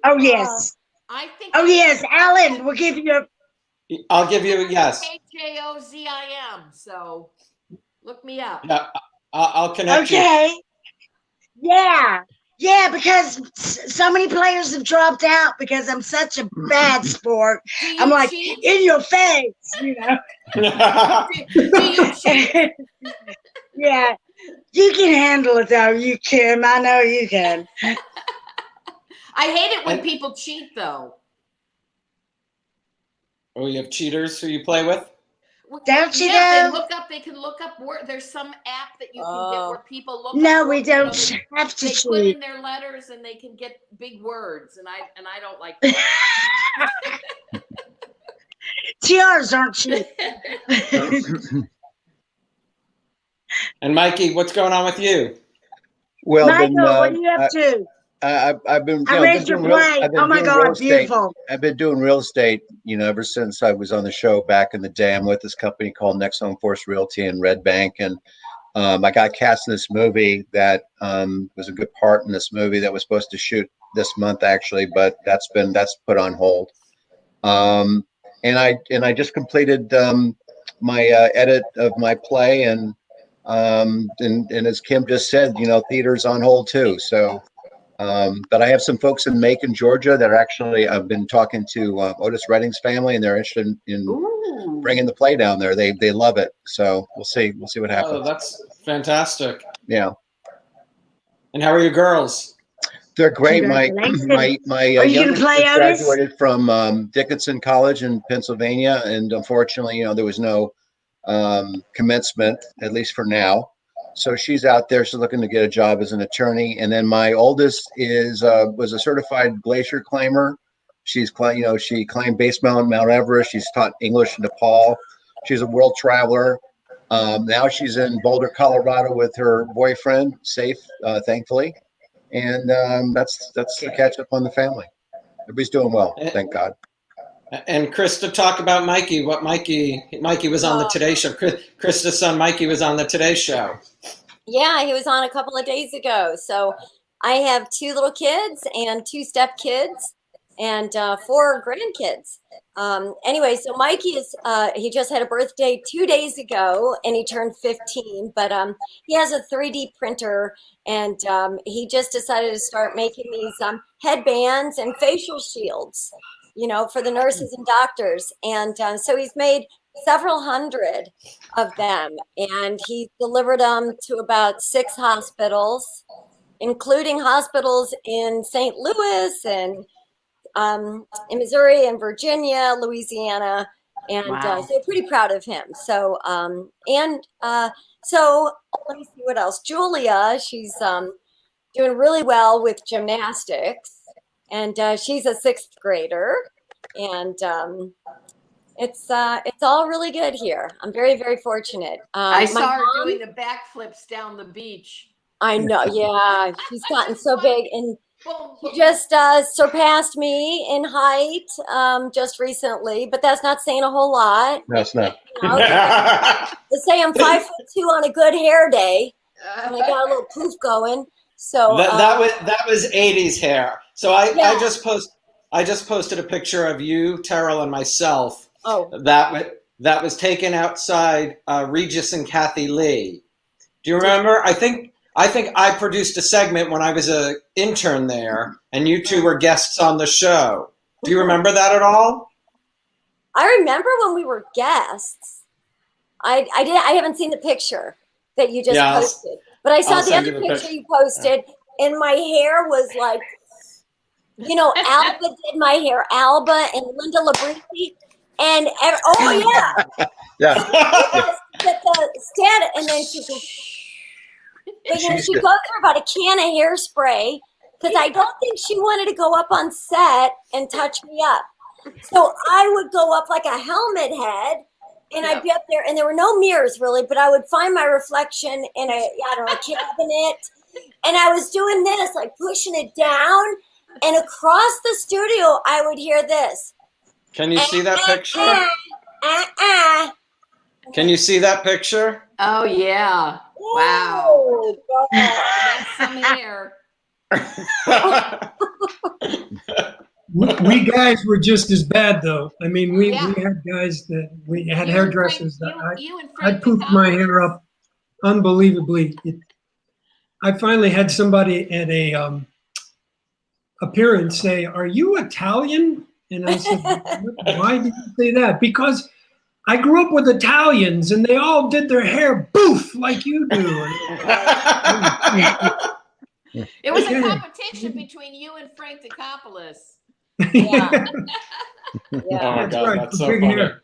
Oh yes. I think. Oh yes, Alan, we'll give you. I'll give you a yes. KJOZIM. So look me up. Yeah, I'll connect you. Okay. Yeah, because so many players have dropped out because I'm such a bad sport. I'm like, cheat? in your face, Do you cheat? Yeah, you can handle it though, you Kim. I know you can. I hate it when people cheat though. Oh, you have cheaters who you play with? Don't you yeah, know? they can look up there's some app that you can get where people look No, up we words, don't have to they cheat. put in their letters and they can get big words and I don't like that. TRs aren't cheap. And Mikey, what's going on with you? Well, Michael, what are you up to? I've been. I read your play. Oh my God, beautiful. I've been doing real estate, ever since I was on the show back in the day. I'm with this company called Next Home Force Realty in Red Bank, and I got cast in this movie that was a good part in this movie that was supposed to shoot this month actually, but that's put on hold. And I just completed my edit of my play, and And as Kim just said, theater's on hold too. So, but I have some folks in Macon, Georgia that are actually, I've been talking to Otis Redding's family, and they're interested in bringing the play down there. They love it. So we'll see what happens. Oh, that's fantastic. Yeah. And how are your girls? They're great. My Congratulations. my Are you gonna youngest play, just Otis? graduated from Dickinson College in Pennsylvania, and unfortunately, there was no commencement, at least for now. So she's out there. She's looking to get a job as an attorney. And then my oldest was a certified glacier climber. She climbed base Mount Everest. She's taught English in Nepal. She's a world traveler. Now she's in Boulder, Colorado with her boyfriend, safe, thankfully. And that's the catch up on the family. Everybody's doing well, thank God. And Krista, talk about Mikey. What Mikey was on the Today Show. Krista's son Mikey was on the Today Show. Yeah, he was on a couple of days ago. So I have 2 little kids and 2 stepkids and 4 grandkids. Anyway, so Mikey he just had a birthday 2 days ago and he turned 15, but he has a 3D printer and he just decided to start making these headbands and facial shields, for the nurses and doctors. And so he's made several hundred of them, and he delivered them to about 6 hospitals, including hospitals in St. Louis and in Missouri and Virginia, Louisiana, and so pretty proud of him. So so let me see what else. Julia, she's doing really well with gymnastics, and she's a 6th grader, and it's all really good here. I'm very, very fortunate. I saw her doing the backflips down the beach. I know, yeah, she's gotten so big, and she just surpassed me in height just recently, but that's not saying a whole lot. No, it's not. Let's say I'm 5'2" on a good hair day, and I got a little poof going. So that was 80s hair. So I just posted a picture of you, Terrell, and myself. Oh, that was taken outside Regis and Kathy Lee. Do you remember? I think I produced a segment when I was an intern there, and you 2 were guests on the show. Do you remember that at all? I remember when we were guests. I haven't seen the picture that you just posted, but I saw the other picture you posted, and my hair was like, Alba did my hair, Alba and Linda Labrinci, and Yeah. Get the stand, and then she goes. But she goes for about a can of hairspray because I don't think she wanted to go up on set and touch me up. So I would go up like a helmet head, and I'd be up there, and there were no mirrors really, but I would find my reflection in a cabinet, and I was doing this, like pushing it down, and across the studio, I would hear this. Can you see that picture? Can you see that picture? Oh, yeah. Wow. That's some hair. We guys were just as bad, though. I mean, we had guys we had hairdressers I poofed my hair up unbelievably. I finally had somebody at a appearance say, "Are you Italian?" And I said, "Why did you say that?" Because I grew up with Italians, and they all did their hair boof like you do. It was a competition between you and Frank Dicopoulos. Yeah. Oh my God, right. that's so Big funny. hair.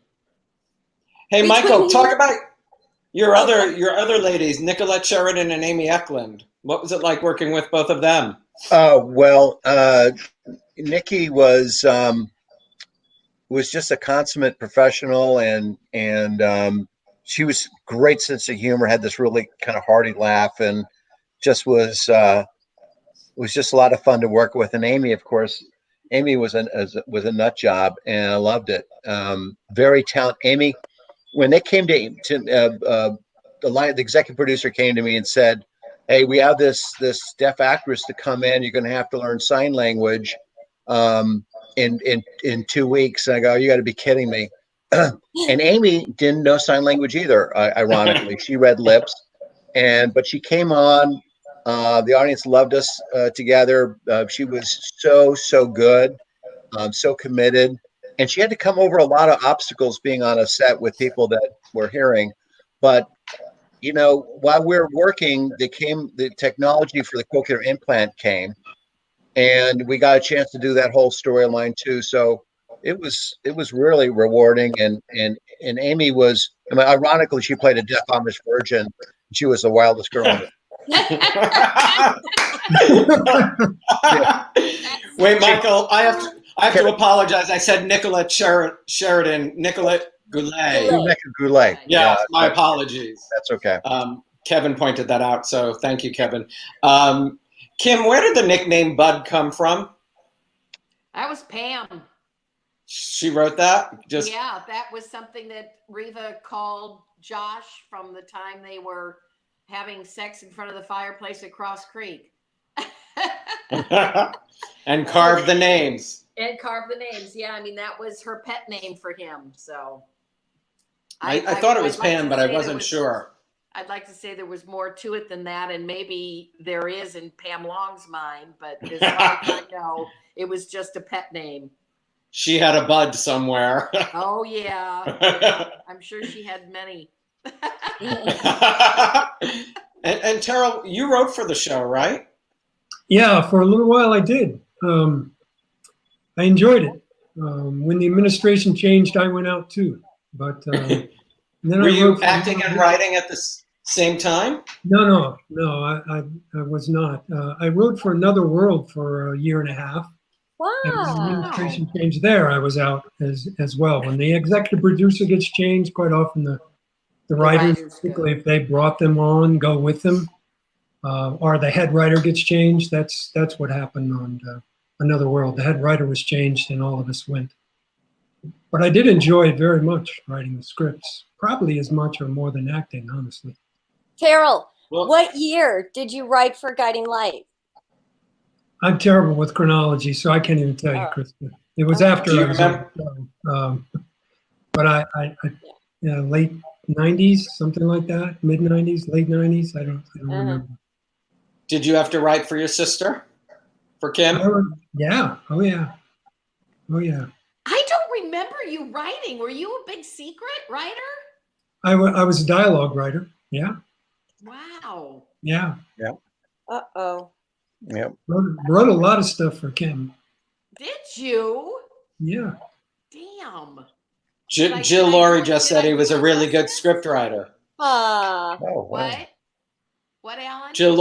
Hey, Michael, talk about your other ladies, Nicolette Sheridan and Amy Eklund. What was it like working with both of them? Well, Nikki was just a consummate professional, and she was great sense of humor, had this really kind of hearty laugh, and just was just a lot of fun to work with. And Amy, of course, was a nut job, and I loved it. Very talented. Amy, when they came to the executive producer came to me and said, "Hey, we have this deaf actress to come in. You're going to have to learn sign language in 2 weeks." And I go, "You got to be kidding me." And Amy didn't know sign language either. Ironically, she read lips. but she came on. The audience loved us together. She was so good, so committed, and she had to come over a lot of obstacles being on a set with people that were hearing. But while we were working, the technology for the cochlear implant came, and we got a chance to do that whole storyline too. So it was really rewarding. And Amy was, I mean, ironically, she played a deaf Amish virgin. She was the wildest girl on the Wait, Michael, I have to apologize. I said Nicolette Sheridan, Nicolette Goulet. Goulet. Yeah, my apologies. That's okay. Kevin pointed that out, so thank you, Kevin. Kim, where did the nickname Bud come from? That was Pam. She wrote that? Yeah, that was something that Reva called Josh from the time they were having sex in front of the fireplace at Cross Creek. And carved the names. Yeah, I mean, that was her pet name for him. So I thought it was Pam, but I wasn't sure. I'd like to say there was more to it than that, and maybe there is in Pam Long's mind, but as far as I know, it was just a pet name. She had a Bud somewhere. Oh, yeah. I'm sure she had many. And Terrell, you wrote for the show, right? Yeah, for a little while I did. I enjoyed it. When the administration changed, I went out too. But then were you acting and writing at the same time? No, I was not. I wrote for Another World for a year and a half. Wow. And when the administration changed there, I was out as well. When the executive producer gets changed, quite often the writers, particularly if they brought them on, go with them. Or the head writer gets changed. That's what happened on Another World. The head writer was changed and all of us went. But I did enjoy it very much, writing the scripts. Probably as much or more than acting, honestly. Terrell, what year did you write for Guiding Light? I'm terrible with chronology, so I can't even tell you, Krista. It was after I was on, but late 90s, something like that, mid 90s, late 90s. I don't remember. Did you have to write for your sister, for Kim? Yeah. Oh yeah. I don't remember you writing. Were you a big secret writer? I was a dialogue writer. Yeah. Wow. Yeah. Uh-oh. Yep. Wrote a lot of stuff for Kim. Did you? Yeah. Damn. Jill Laurie just said he was a really good scriptwriter. Oh, wow. What? What, Alan? Jill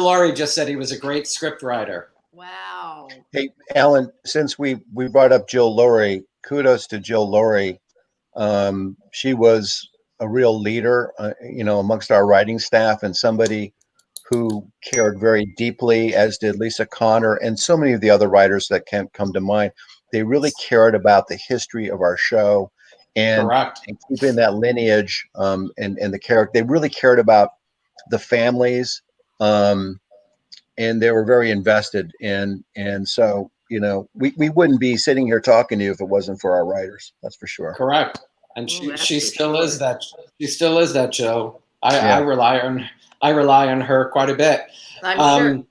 Laurie just said he was a great scriptwriter. Wow. Hey, Alan, since we brought up Jill Laurie, kudos to Jill Laurie. She was a real leader, amongst our writing staff, and somebody who cared very deeply, as did Lisa Connor and so many of the other writers that can't come to mind. They really cared about the history of our show and keeping that lineage and the character. They really cared about the families, and they were very invested in. And so, we wouldn't be sitting here talking to you if it wasn't for our writers. That's for sure. Krista. And she still is that. She still is that, Joe. I rely on her quite a bit. I'm sure.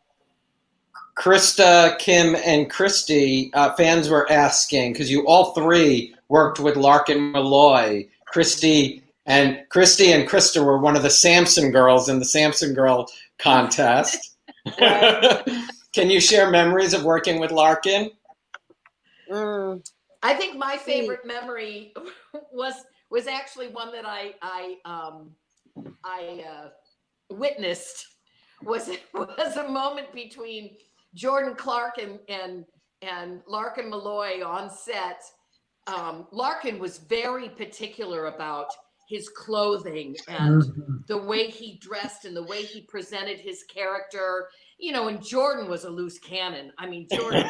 Krista, Kim, and Kristi, fans were asking, because you all three worked with Larkin Malloy. Kristi and Krista were one of the Samson girls in the Samson Girl contest. Can you share memories of working with Larkin? I think my favorite memory was actually one that I witnessed. Was a moment between Jordan Clark and Larkin Malloy on set. Larkin was very particular about his clothing and the way he dressed and the way he presented his character. And Jordan was a loose cannon. I mean, Jordan,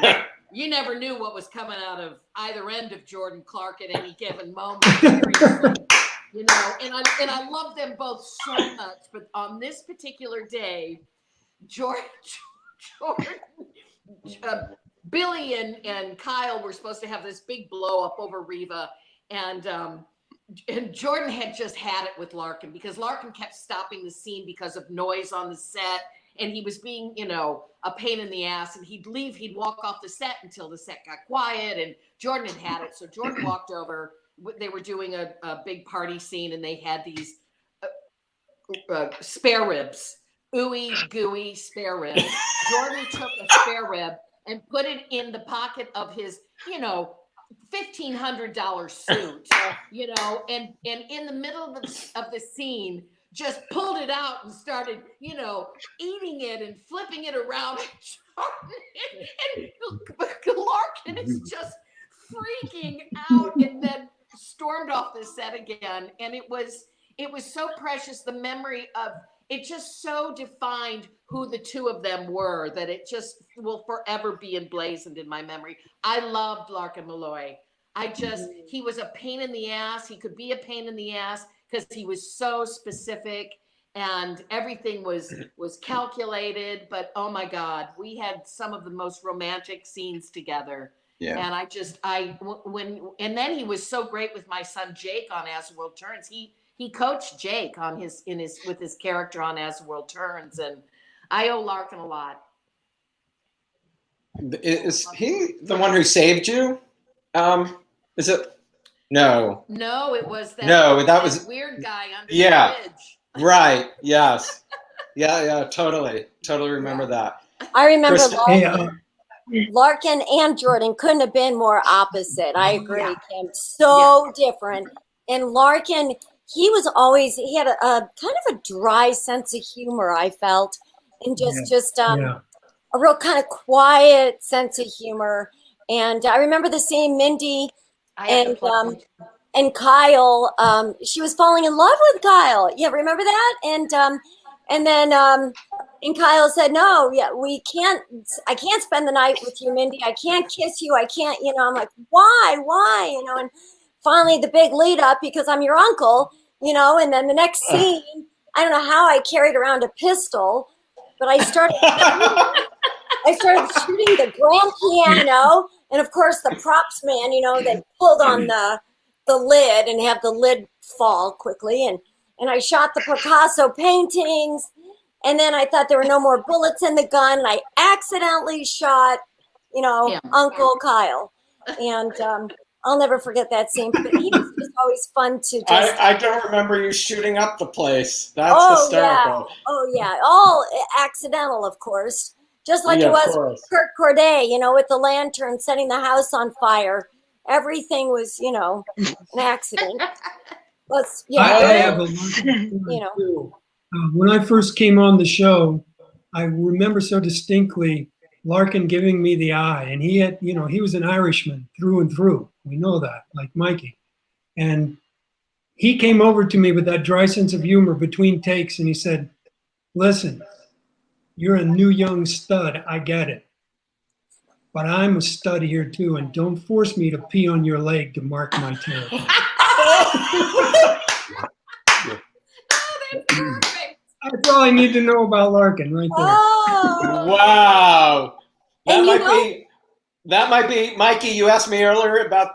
you never knew what was coming out of either end of Jordan Clark at any given moment. Seriously. And I love them both so much. But on this particular day, Jordan, Billy and Kyle were supposed to have this big blow up over Reva, and and Jordan had just had it with Larkin because Larkin kept stopping the scene because of noise on the set. And he was being, you know, a pain in the ass. And he'd leave, he'd walk off the set until the set got quiet. And Jordan had it. So Jordan walked over. They were doing a big party scene and they had these spare ribs, ooey gooey spare ribs. Jordan took a spare rib and put it in the pocket of his, you know, $1,500 suit, you know, and in the middle of the scene, just pulled it out and started, you know, eating it and flipping it around. And Larkin is just freaking out and then stormed off the set again. And it was so precious. The memory of it just so defined who the two of them were that it just will forever be emblazoned in my memory. I loved Larkin Malloy. He was a pain in the ass. He could be a pain in the ass because he was so specific and everything was calculated. But oh my God, we had some of the most romantic scenes together. Yeah. And then he was so great with my son Jake on As the World Turns. He coached Jake on with his character on As the World Turns, and I owe Larkin a lot. Is he the one who saved you? Is it? No. No, it was that. No, that was weird guy under the bridge. Right. Yes. Yeah. Totally remember that. I remember Krista, Larkin and Jordan couldn't have been more opposite. I agree, Yeah. Kim. So different. And Larkin, he had a kind of a dry sense of humor, I felt, and just a real kind of quiet sense of humor. And I remember the scene Mindy and Kyle, she was falling in love with Kyle. Yeah, remember that? And then Kyle said, no, I can't spend the night with you, Mindy. I can't kiss you. I can't, you know, I'm like, why? You know, and finally the big lead up because I'm your uncle, you know, and then the next scene, I don't know how I carried around a pistol, but I started shooting the grand piano. And of course the props man, you know, they pulled on the lid and have the lid fall quickly. And I shot the Picasso paintings. And then I thought there were no more bullets in the gun. And I accidentally shot, you know, Uncle Kyle. And I'll never forget that scene. But he was just always fun to just... I don't remember you shooting up the place. That's hysterical. Yeah. Oh, yeah. All accidental, of course. Just like it was with Kurt Corday, you know, with the lantern setting the house on fire. Everything was, you know, an accident. I have a you know. When I first came on the show, I remember so distinctly Larkin giving me the eye, and he had, you know, he was an Irishman through and through. We know that, like Mikey. And he came over to me with that dry sense of humor between takes, and he said, listen, you're a new young stud, I get it. But I'm a stud here too, and don't force me to pee on your leg to mark my territory. That's perfect. That's all I need to know about Larkin right there. Oh. Wow. That might be, Mikey, you asked me earlier about,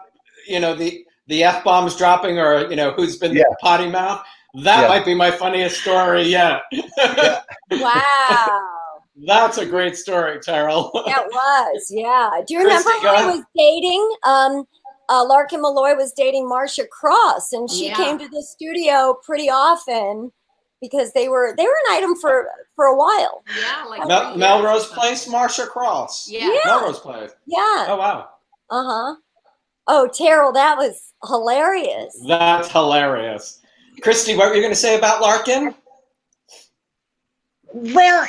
you know, the F-bombs dropping or, you know, who's been the potty mouth. That might be my funniest story yet. Wow. That's a great story, Terrell. That was, yeah. Do you remember Kristi, when he was dating? Larkin Malloy was dating Marcia Cross, and she came to the studio pretty often because they were an item for a while. Yeah, like Melrose Place, Marcia Cross. Yeah. Melrose Place. Yeah. Oh wow. Oh, Terrell, that was hilarious. That's hilarious. Kristi, what were you going to say about Larkin? Well,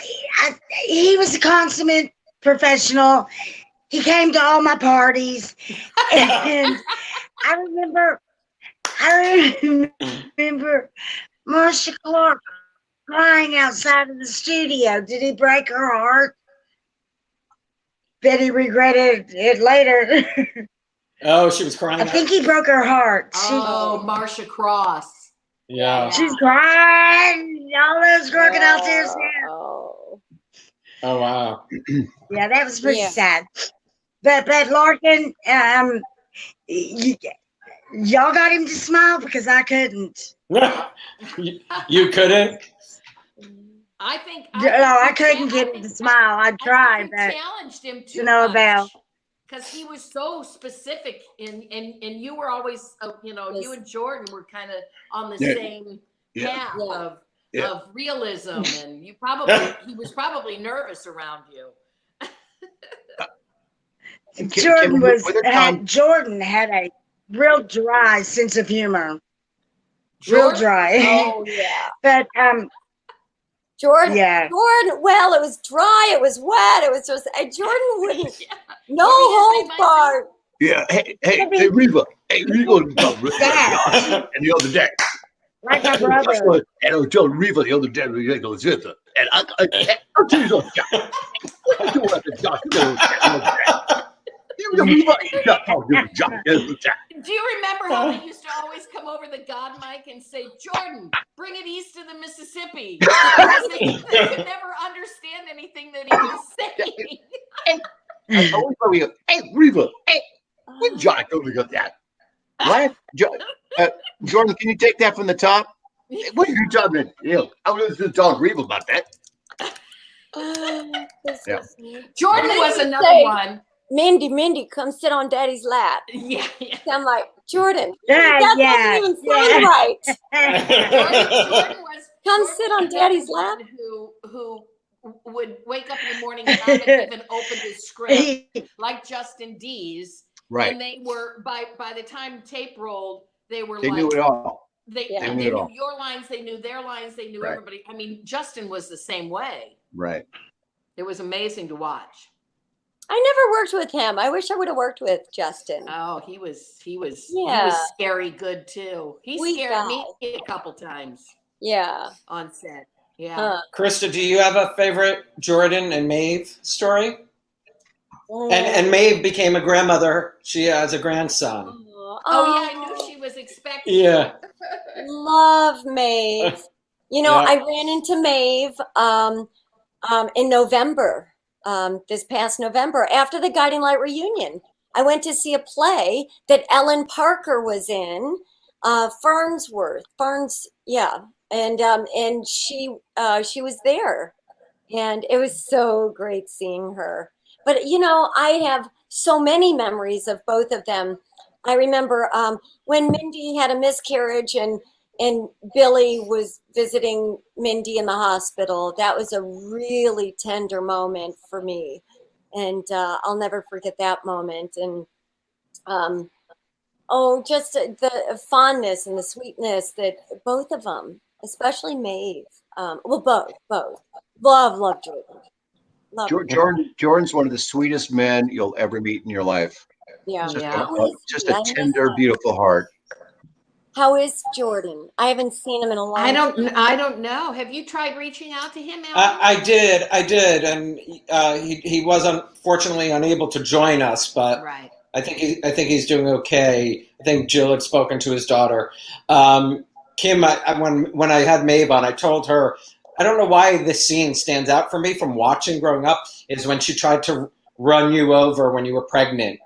he was a consummate professional. He came to all my parties, and I remember Marcia Clark crying outside of the studio. Did he break her heart? Bet he regretted it later. Oh, she was crying. I think he broke her heart. Marcia Cross. Yeah. She's crying. All those crocodile tears. Oh. Oh wow. Yeah, that was pretty sad. But Larkin, Y'all got him to smile because I couldn't. You couldn't? I think No, I you couldn't cha- get him to smile. I I tried, think but you challenged him you too know much about. because he was so specific, and you were always, you know, Yes. you and Jordan were kind of on the Yeah. same Yeah. path Yeah. of realism, and he was probably nervous around you. Jordan Kim, Jordan had a real dry sense of humor. Real Jordan? dry. Oh yeah. But Jordan, yeah. Jordan, well, it was dry, it was wet, it was just, Jordan wouldn't, no What were you hold gonna say, barred. yeah, hey, Reva, you go to Josh and the other day. Like my brother. And I was telling Reva the other day, we go to Zimmer, and I'll tell you something, Josh. What you doing after Josh? You go to Reva, you got to talk to Josh. Do you remember how they used to always come over the God mic and say, Jordan, bring it east of the Mississippi? Because they could never understand anything that he was saying. I always thought we go, hey, Reva, hey, when Josh told me about that. What? Jordan, can you take that from the top? What are you talking about? You know, I was just telling Reva about that. Yeah. Jordan was Mindy another say- one. Mindy, come sit on Daddy's lap. Yeah. I'm like, Jordan, Yeah, that yeah, doesn't even sound right. Jordan was Come Jordan sit on was Daddy's the lap. one who would wake up in the morning and not have even opened his script, like Justin D's. Right. And they were by the time tape rolled, they were They like, knew it all. They Yeah. knew your lines, they knew their lines, they knew Right. everybody. I mean, Justin was the same way. Right. It was amazing to watch. I never worked with him. I wish I would have worked with Justin. Oh, he was Yeah. scary good too. He Sweet scared guy. me a couple times Yeah. on set. Yeah. Huh. Krista, do you have a favorite Jordan and Maeve story? Oh, And Maeve became a grandmother. She has a grandson. Oh yeah, I knew she was expecting. Yeah. Love Maeve. You know, Yeah. I ran into Maeve in November, this past November, after the Guiding Light reunion. I went to see a play that Ellen Parker was in, Ferns, yeah, and she was there, and it was so great seeing her. But you know, I have so many memories of both of them. I remember when Mindy had a miscarriage and Billy was visiting Mindy in the hospital. That was a really tender moment for me. And I'll never forget that moment. And just the fondness and the sweetness that both of them, especially Maeve, both. Love Jordan. Jordan's one of the sweetest men you'll ever meet in your life. Yeah. Just a tender, beautiful heart. How is Jordan? I haven't seen him in a long time. I don't know. Have you tried reaching out to him, Alan? I did, and he was unfortunately unable to join us, but Right. I think he's doing okay. I think Jill had spoken to his daughter. Kim, when I had Maeve on, I told her, I don't know why this scene stands out for me from watching growing up, is when she tried to run you over when you were pregnant.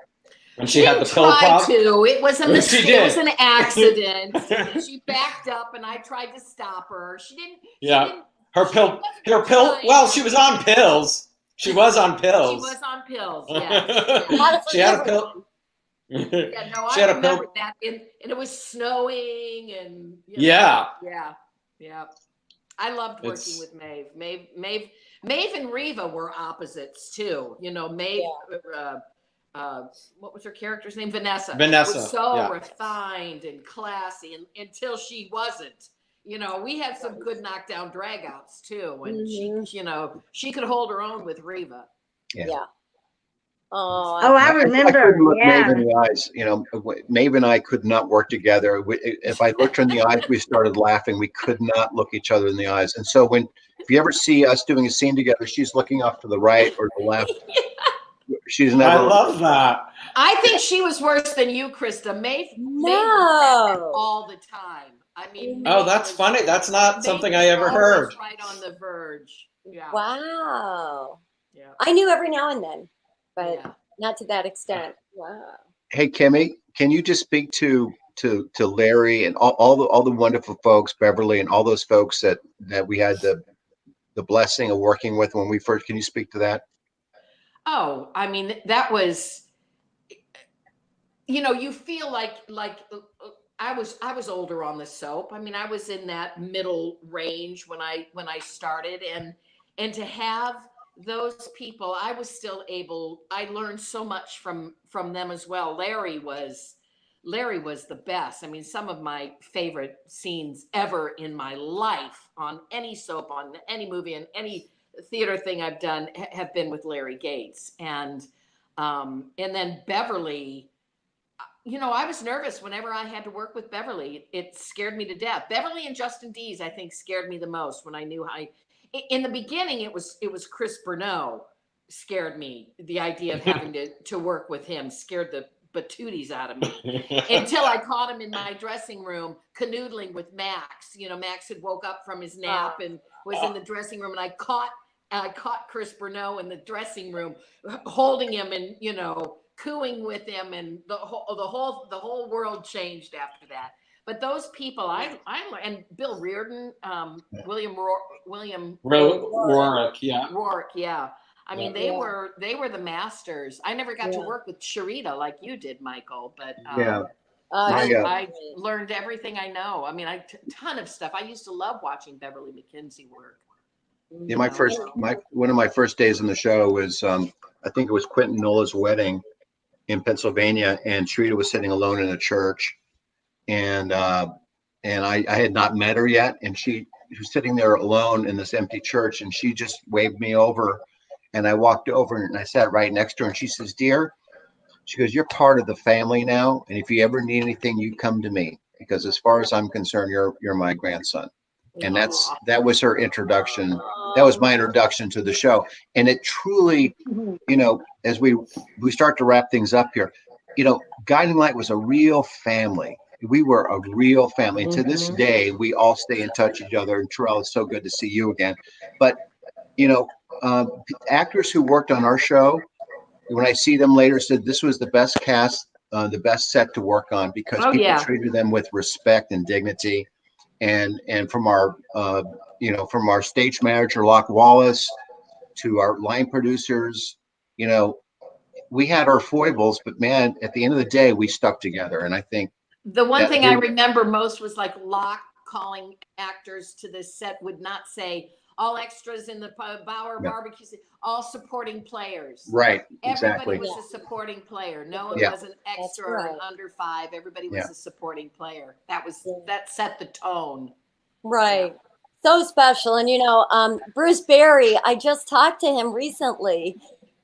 When she had the pill pop. It was a mistake. It was an accident. She She backed up, and I tried to stop her. She didn't. Yeah. Her pill. Well, she was on pills. She was on pills. She was on pills. Yes. She had a pill. Yeah. No, She I had a remember pill. that. And it was snowing, and Yeah. Yeah. I loved working with Maeve. Maeve and Reva were opposites too. You know, Maeve. What was her character's name? Vanessa. Was so refined and classy, and until she wasn't. You know, we had some good knockdown dragouts too, and she could hold her own with Reva. Yeah. Oh, I remember. I couldn't look Yeah. Maeve in the eyes. You know, Maeve and I could not work together. If I looked her in the eyes, we started laughing. We could not look each other in the eyes. And so if you ever see us doing a scene together, she's looking off to the right or the left. She's never. I love that. I think she was worse than you, Krista. Maeve all the time. I mean, Oh, that's funny. That's not something I ever heard. Right on the verge. Yeah. Wow. Yeah. I knew every now and then, but not to that extent. Wow. Hey, Kimmy, can you just speak to to Larry and all the wonderful folks, Beverly, and all those folks that we had the blessing of working with when we first. Can you speak to that? Oh, I mean, that was, you feel like I was older on the soap. I mean, I was in that middle range when I started, and to have those people, I was still able. I learned so much from them as well. Larry was the best. I mean, some of my favorite scenes ever in my life on any soap, on any movie, and any theater thing I've done have been with Larry Gates, and then Beverly. I was nervous whenever I had to work with Beverly. It scared me to death. Beverly and Justin Dees, I think, scared me the most when I knew in the beginning, it was Chris Bernot scared me. The idea of having to work with him scared the batooties out of me until I caught him in my dressing room canoodling with Max. Max had woke up from his nap and was in the dressing room, and I caught Chris Bernot in the dressing room, holding him and cooing with him, and the whole world changed after that. But those people, I and Bill Reardon, William Rourke, yeah. Rourke, yeah. I mean, they were the masters. I never got to work with Sharita like you did, Michael, but I learned everything I know. I mean, ton of stuff. I used to love watching Beverly McKenzie work. Yeah, one of my first days on the show was I think it was Quentin Nola's wedding in Pennsylvania, and Sharita was sitting alone in a church, and I had not met her yet, and she was sitting there alone in this empty church, and she just waved me over, and I walked over and I sat right next to her, and she says, "Dear," she goes, "you're part of the family now, and if you ever need anything, you come to me, because as far as I'm concerned, you're my grandson." And that was her introduction. That was my introduction to the show. And it truly, as we start to wrap things up here, Guiding Light was a real family. We were a real family. And to this day, we all stay in touch with each other. And Terrell, it's so good to see you again. But, actors who worked on our show, when I see them later, said this was the best cast, the best set to work on, because people treated them with respect and dignity. And from our from our stage manager Locke Wallace to our line producers, we had our foibles, but man, at the end of the day, we stuck together. And I think the one thing I remember most was like Locke calling actors to the set would not say all extras in the Bauer barbecue, all supporting players. Right. Everybody Exactly. was a supporting player. No one was an extra or an under five. Everybody was a supporting player. That set the tone. Right. So special. And, Bruce Berry, I just talked to him recently,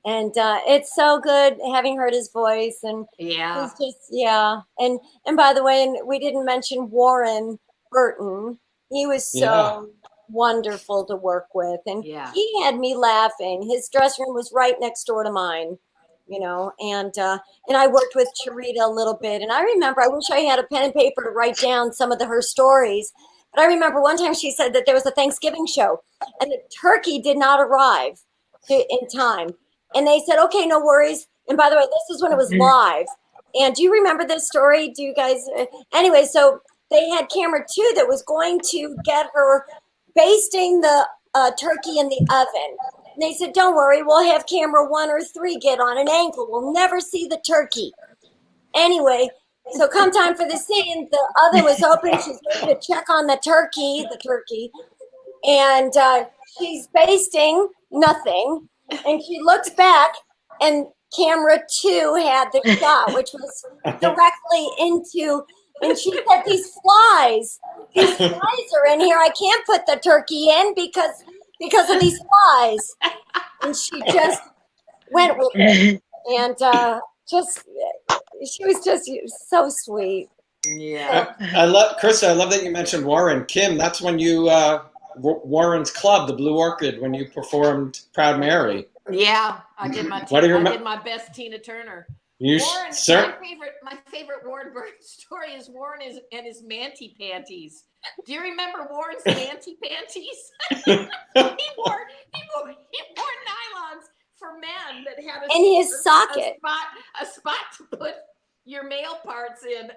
and it's so good having heard his voice. And he's just, And by the way, and we didn't mention Warren Burton. He was so wonderful to work with. And he had me laughing. His dressing room was right next door to mine, and I worked with Sharita a little bit. And I remember, I wish I had a pen and paper to write down some of her stories. But I remember one time she said that there was a Thanksgiving show and the turkey did not arrive in time. And they said, okay, no worries. And by the way, this is when it was live. And do you remember this story? Do you guys? Anyway, so they had camera 2 that was going to get her basting the turkey in the oven. And they said, don't worry, we'll have camera 1 or 3 get on an angle. We'll never see the turkey. Anyway, so come time for the scene, the oven was open. She's ready to check on the turkey. And she's basting nothing. And she looks back, and camera 2 had the shot, which was directly into, and she said, these flies are in here. I can't put the turkey in because of these flies. And she just went with it. And she was just so sweet. Yeah. I love, Krista, I love that you mentioned Warren. Kim, that's when you, Warren's Club, the Blue Orchid, when you performed Proud Mary. Yeah, I did my best Tina Turner. Warren, my favorite Warren Burton story is Warren and his manty panties. Do you remember Warren's manty panties? he wore nylons for men that had his socket, a spot to put your male parts in.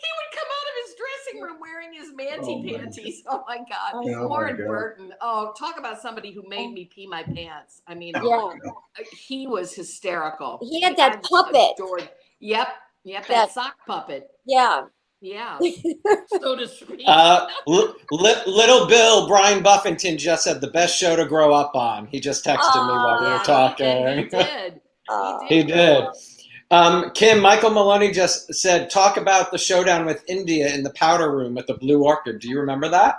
He would come out of his dressing room wearing his manty panties. Oh my God. Oh Warren Burton. Oh, talk about somebody who made me pee my pants. I mean, Yeah. he was hysterical. He had that I puppet. adored- Yep, that sock puppet. Yeah. Yeah, so to speak. Little Bill, Brian Buffington just said the best show to grow up on. He just texted me while we were talking. He did. He did. Kim, Michael Maloney just said, talk about the showdown with India in the powder room at the Blue Orchid. Do you remember that?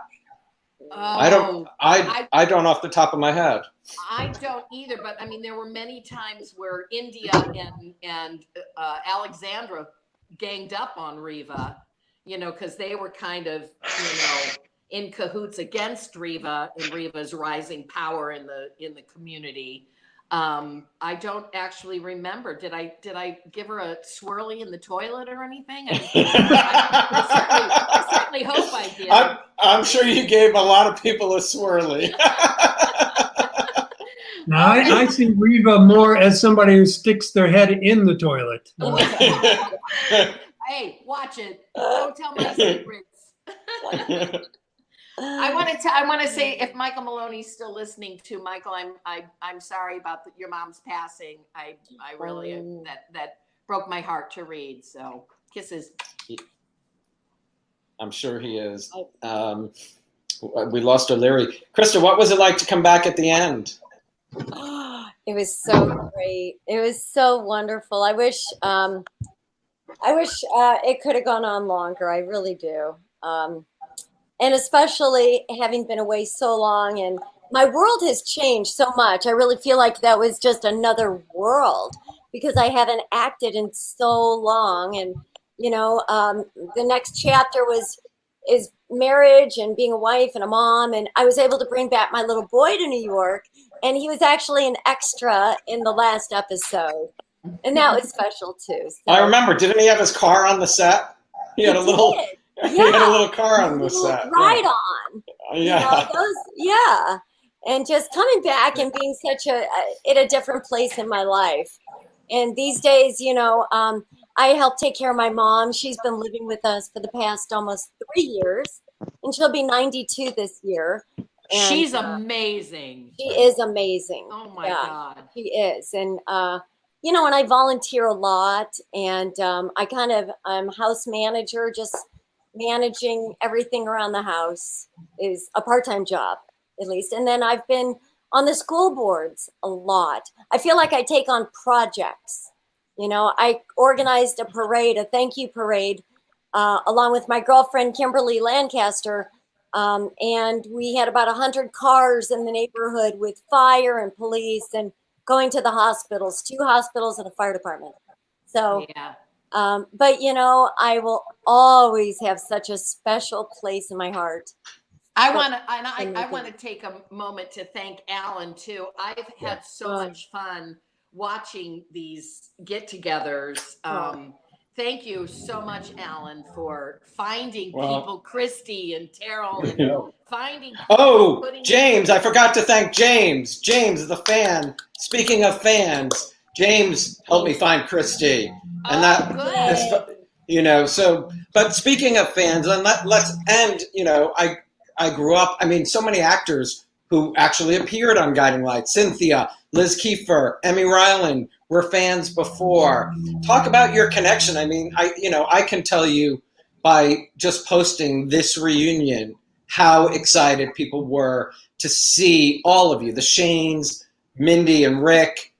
I don't off the top of my head. I don't either, but I mean, there were many times where India and Alexandra ganged up on Reva, because they were kind of, in cahoots against Reva and Reva's rising power in the community. I don't actually remember. Did I give her a swirly in the toilet or anything? I certainly hope I did. I'm sure you gave a lot of people a swirly. Now, I see Reva more as somebody who sticks their head in the toilet. Hey, watch it. Don't tell my secrets. I want to say, if Michael Maloney's still listening to Michael, I'm sorry about your mom's passing. I really that broke my heart to read. So kisses. I'm sure he is. We lost O'Leary. Krista, what was it like to come back at the end? It was so great. It was so wonderful. I wish it could have gone on longer. I really do. And especially having been away so long, and my world has changed so much. I really feel like that was just another world because I haven't acted in so long. And, the next chapter is marriage and being a wife and a mom. And I was able to bring back my little boy to New York, and he was actually an extra in the last episode. And that was special too. So. I remember. Didn't he have his car on the set? He had a little car on the set. Ride on. Yeah. And just coming back and being such in a different place in my life. And these days, I help take care of my mom. She's been living with us for the past almost 3 years, and she'll be 92 this year. And, she's amazing. She is amazing. Oh my God. She is. And, and I volunteer a lot, and I'm house manager, just managing everything around the house is a part-time job, at least. And then I've been on the school boards a lot. I feel like I take on projects. I organized a parade, a thank you parade, along with my girlfriend, Kimberly Lancaster. And we had about 100 cars in the neighborhood with fire and police and going to the hospitals, 2 hospitals and a fire department. So, but I will always have such a special place in my heart. I want to take a moment to thank Alan too. I've had so much fun watching these get-togethers. Thank you so much, Alan, for finding people, Kristi and Terrell, and finding people. James, I forgot to thank James. James, the fan. Speaking of fans, James helped me find Kristi. And but speaking of fans, and let's end, I grew up, so many actors who actually appeared on Guiding Light. Cynthia, Liz Kiefer, Emmy Ryland were fans before. Talk about your connection. I can tell you by just posting this reunion how excited people were to see all of you, the Shaynes, Mindy and Rick,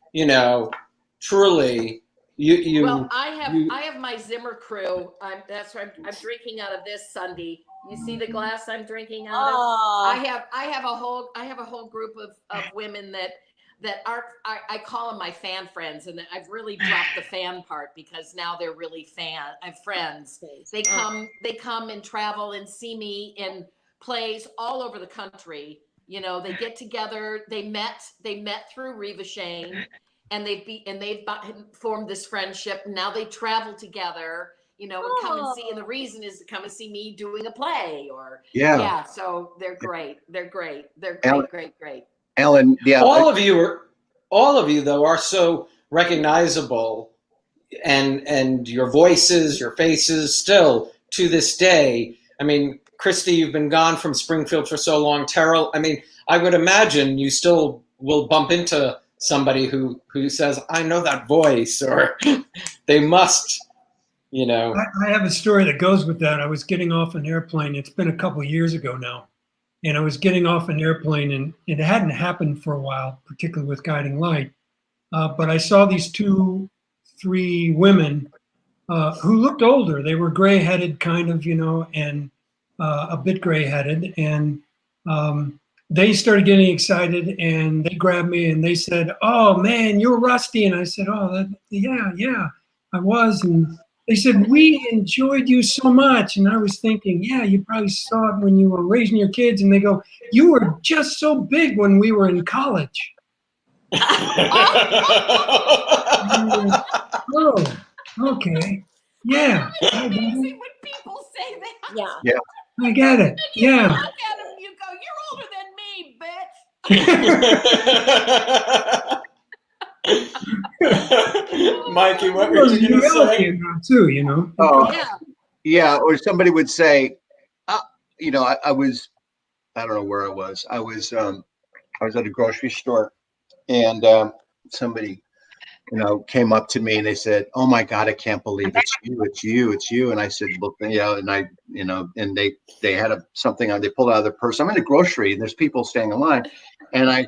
truly. Well, I have my Zimmer crew. That's where I'm drinking out of this Sunday. You see the glass I'm drinking out of? I have a whole group of women that are I call them my fan friends, and I've really dropped the fan part because now they're really friends. They come and travel and see me in plays all over the country. They get together. They met through Reva Shayne. And they've formed this friendship. Now they travel together, and come and see. And the reason is to come and see me doing a play, So they're great. They're great. They're great. Ellen, All of you though are so recognizable and your voices, your faces, still to this day. I mean, Kristi, you've been gone from Springfield for so long. Terrell, I mean, I would imagine you still will bump into somebody who says, I know that voice, or they must, you know. I have a story that goes with that. I was getting off an airplane. It's been a couple of years ago now. And I was getting off an airplane, and it hadn't happened for a while, particularly with Guiding Light. But I saw these 3 women who looked older. They were gray-headed, kind of, you know, and a bit gray-headed. And they started getting excited, and they grabbed me, and they said, "Oh man, you're Rusty." And I said, "Oh, yeah, I was." And they said, "We enjoyed you so much." And I was thinking, yeah, you probably saw it when you were raising your kids. And they go, "You were just so big when we were in college." Oh, okay. Yeah. It's amazing when people say that. Yeah. I get it. You Yeah. look at them and you go, "You're older than me, bitch." Mikey, what were you going to say? Too, you know. Oh, Yeah. yeah. Or somebody would say, you know, I don't know where I was. I was at a grocery store, and somebody, you know, came up to me and they said, "Oh my God, I can't believe it's you." And I said, "Well, you know," and I, you know, and they had something on, they pulled out of their purse. I'm in a grocery and there's people staying in line. And I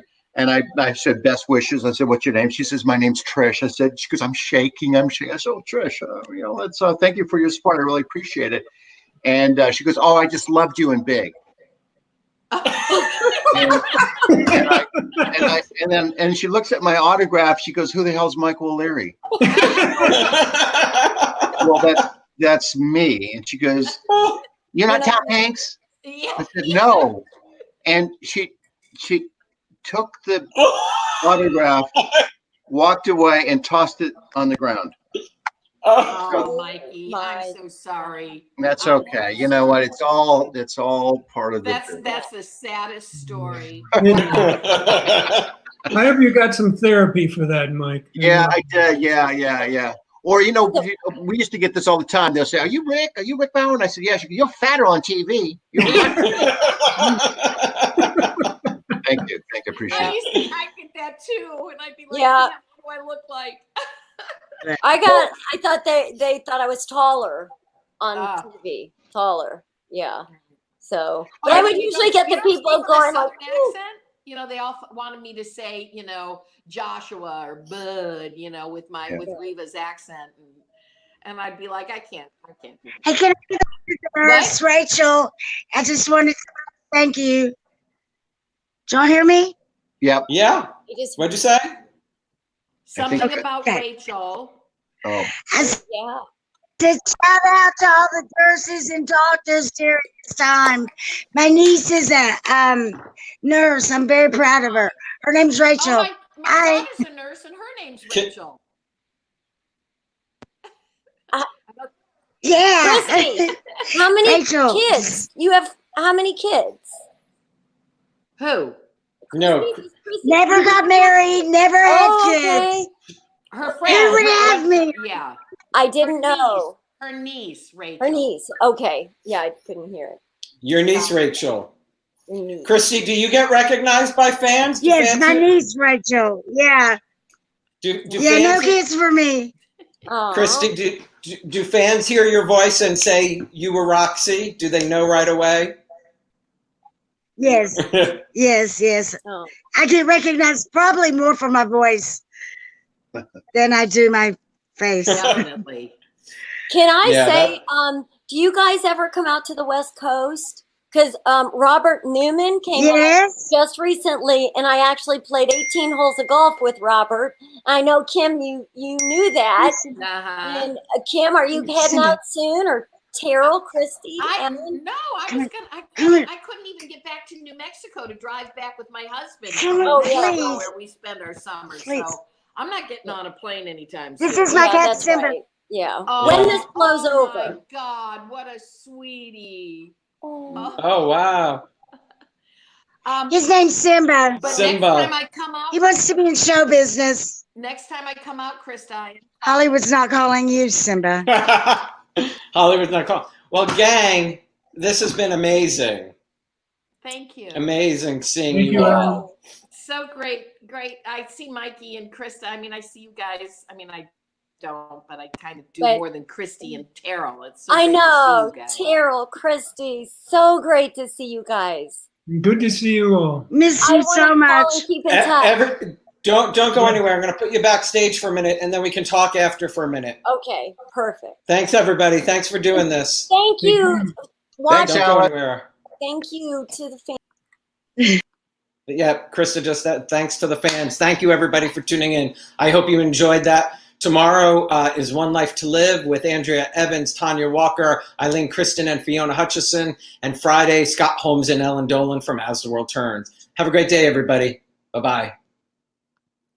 said, "Best wishes." I said, "What's your name?" She says, "My name's Trish." I said, she goes, "I'm shaking." I said, "Oh, Trish, you know, let's, thank you for your support. I really appreciate it." And she goes, "Oh, I just loved you in big." And she looks at my autograph. She goes, "Who the hell's Michael O'Leary?" Well, that's me. And she goes, "You're not Tom Hanks?" Yeah. I said, "No." And she took the autograph, walked away, and tossed it on the ground. Oh, Mikey, I'm so sorry. That's okay. You know what? It's all part of That's the. the saddest story. I hope you got some therapy for that, Mike. Yeah, I did. Yeah. Or, you know, we used to get this all the time. They'll say, "Are you Rick? Are you Rick Bauer?" And I said, "Yes." "You're fatter on TV." Thank you. I appreciate it. I get that too, and I'd be like, Yeah. "What do I look like?" I thought they thought I was taller on TV. Taller. Yeah. So, but I would usually get the people going like, accent. You know, they all wanted me to say, you know, Joshua or Bud, you know, with Reva's accent, and I'd be like, I can't do that. Hey, can I give a nurse, Rachel? I just wanted to thank you. Do y'all hear me? Yep. Yeah. What'd you say? Something about Rachel. Oh. yeah. To shout out to all the nurses and doctors during this time. My niece is a nurse. I'm very proud of her. Her name's Rachel. Oh, my daughter's a nurse, and her name's Rachel. Yeah. Kristi, how many Rachel. kids? You have how many kids? Who? No. Never got married, never had kids. Her friend. Who would have me? Yeah. I didn't know. Her niece, Rachel. Her niece. Okay. Yeah, I couldn't hear it. Your niece, Rachel. Niece. Kristi, do you get recognized by fans? Yes, my niece, Rachel. Yeah. Do Yeah, no fans, kids for me. Kristi, do fans hear your voice and say you were Roxy? Do they know right away? Yes. Yes. Oh. I get recognized probably more for my voice than I do my face. Definitely. Can I say, do you guys ever come out to the West Coast? Because Robert Newman came out just recently, and I actually played 18 holes of golf with Robert. I know, Kim, you knew that. Uh-huh. And Kim, are you heading out soon? Or Terrell, Kristi? I couldn't even get back to New Mexico to drive back with my husband. Where we spend our summers. So I'm not getting on a plane anytime soon. This is my cat Simba. Right. Yeah. When this blows over. Oh my God, what a sweetie. Oh wow. His name's Simba. But Simba. next time I come out, He wants to be in show business. Next time I come out, Krista, I am Hollywood's not calling you, Simba. Hollywood's not calling. Well, gang, this has been amazing. Thank you. Amazing seeing Thank you you, all. So great. I see Mikey and Krista. I mean, I see you guys. I mean, I don't, but I kind of do But- more than Kristi and Terrell. It's so I great know, to see you guys. Terrell, Kristi, so great to see you guys. Good to see you all. Miss I you want so to call much. and keep in touch. Don't go anywhere. I'm going to put you backstage for a minute, and then we can talk after for a minute. Okay, perfect. Thanks, everybody. Thanks for doing this. Thank you. Thanks, Watch. Don't go Alan. anywhere. Thank you to the fans. But yeah, Krista just said thanks to the fans. Thank you, everybody, for tuning in. I hope you enjoyed that. Tomorrow is One Life to Live with Andrea Evans, Tanya Walker, Eileen Kristen, and Fiona Hutchison. And Friday, Scott Holmes and Ellen Dolan from As the World Turns. Have a great day, everybody. Bye-bye.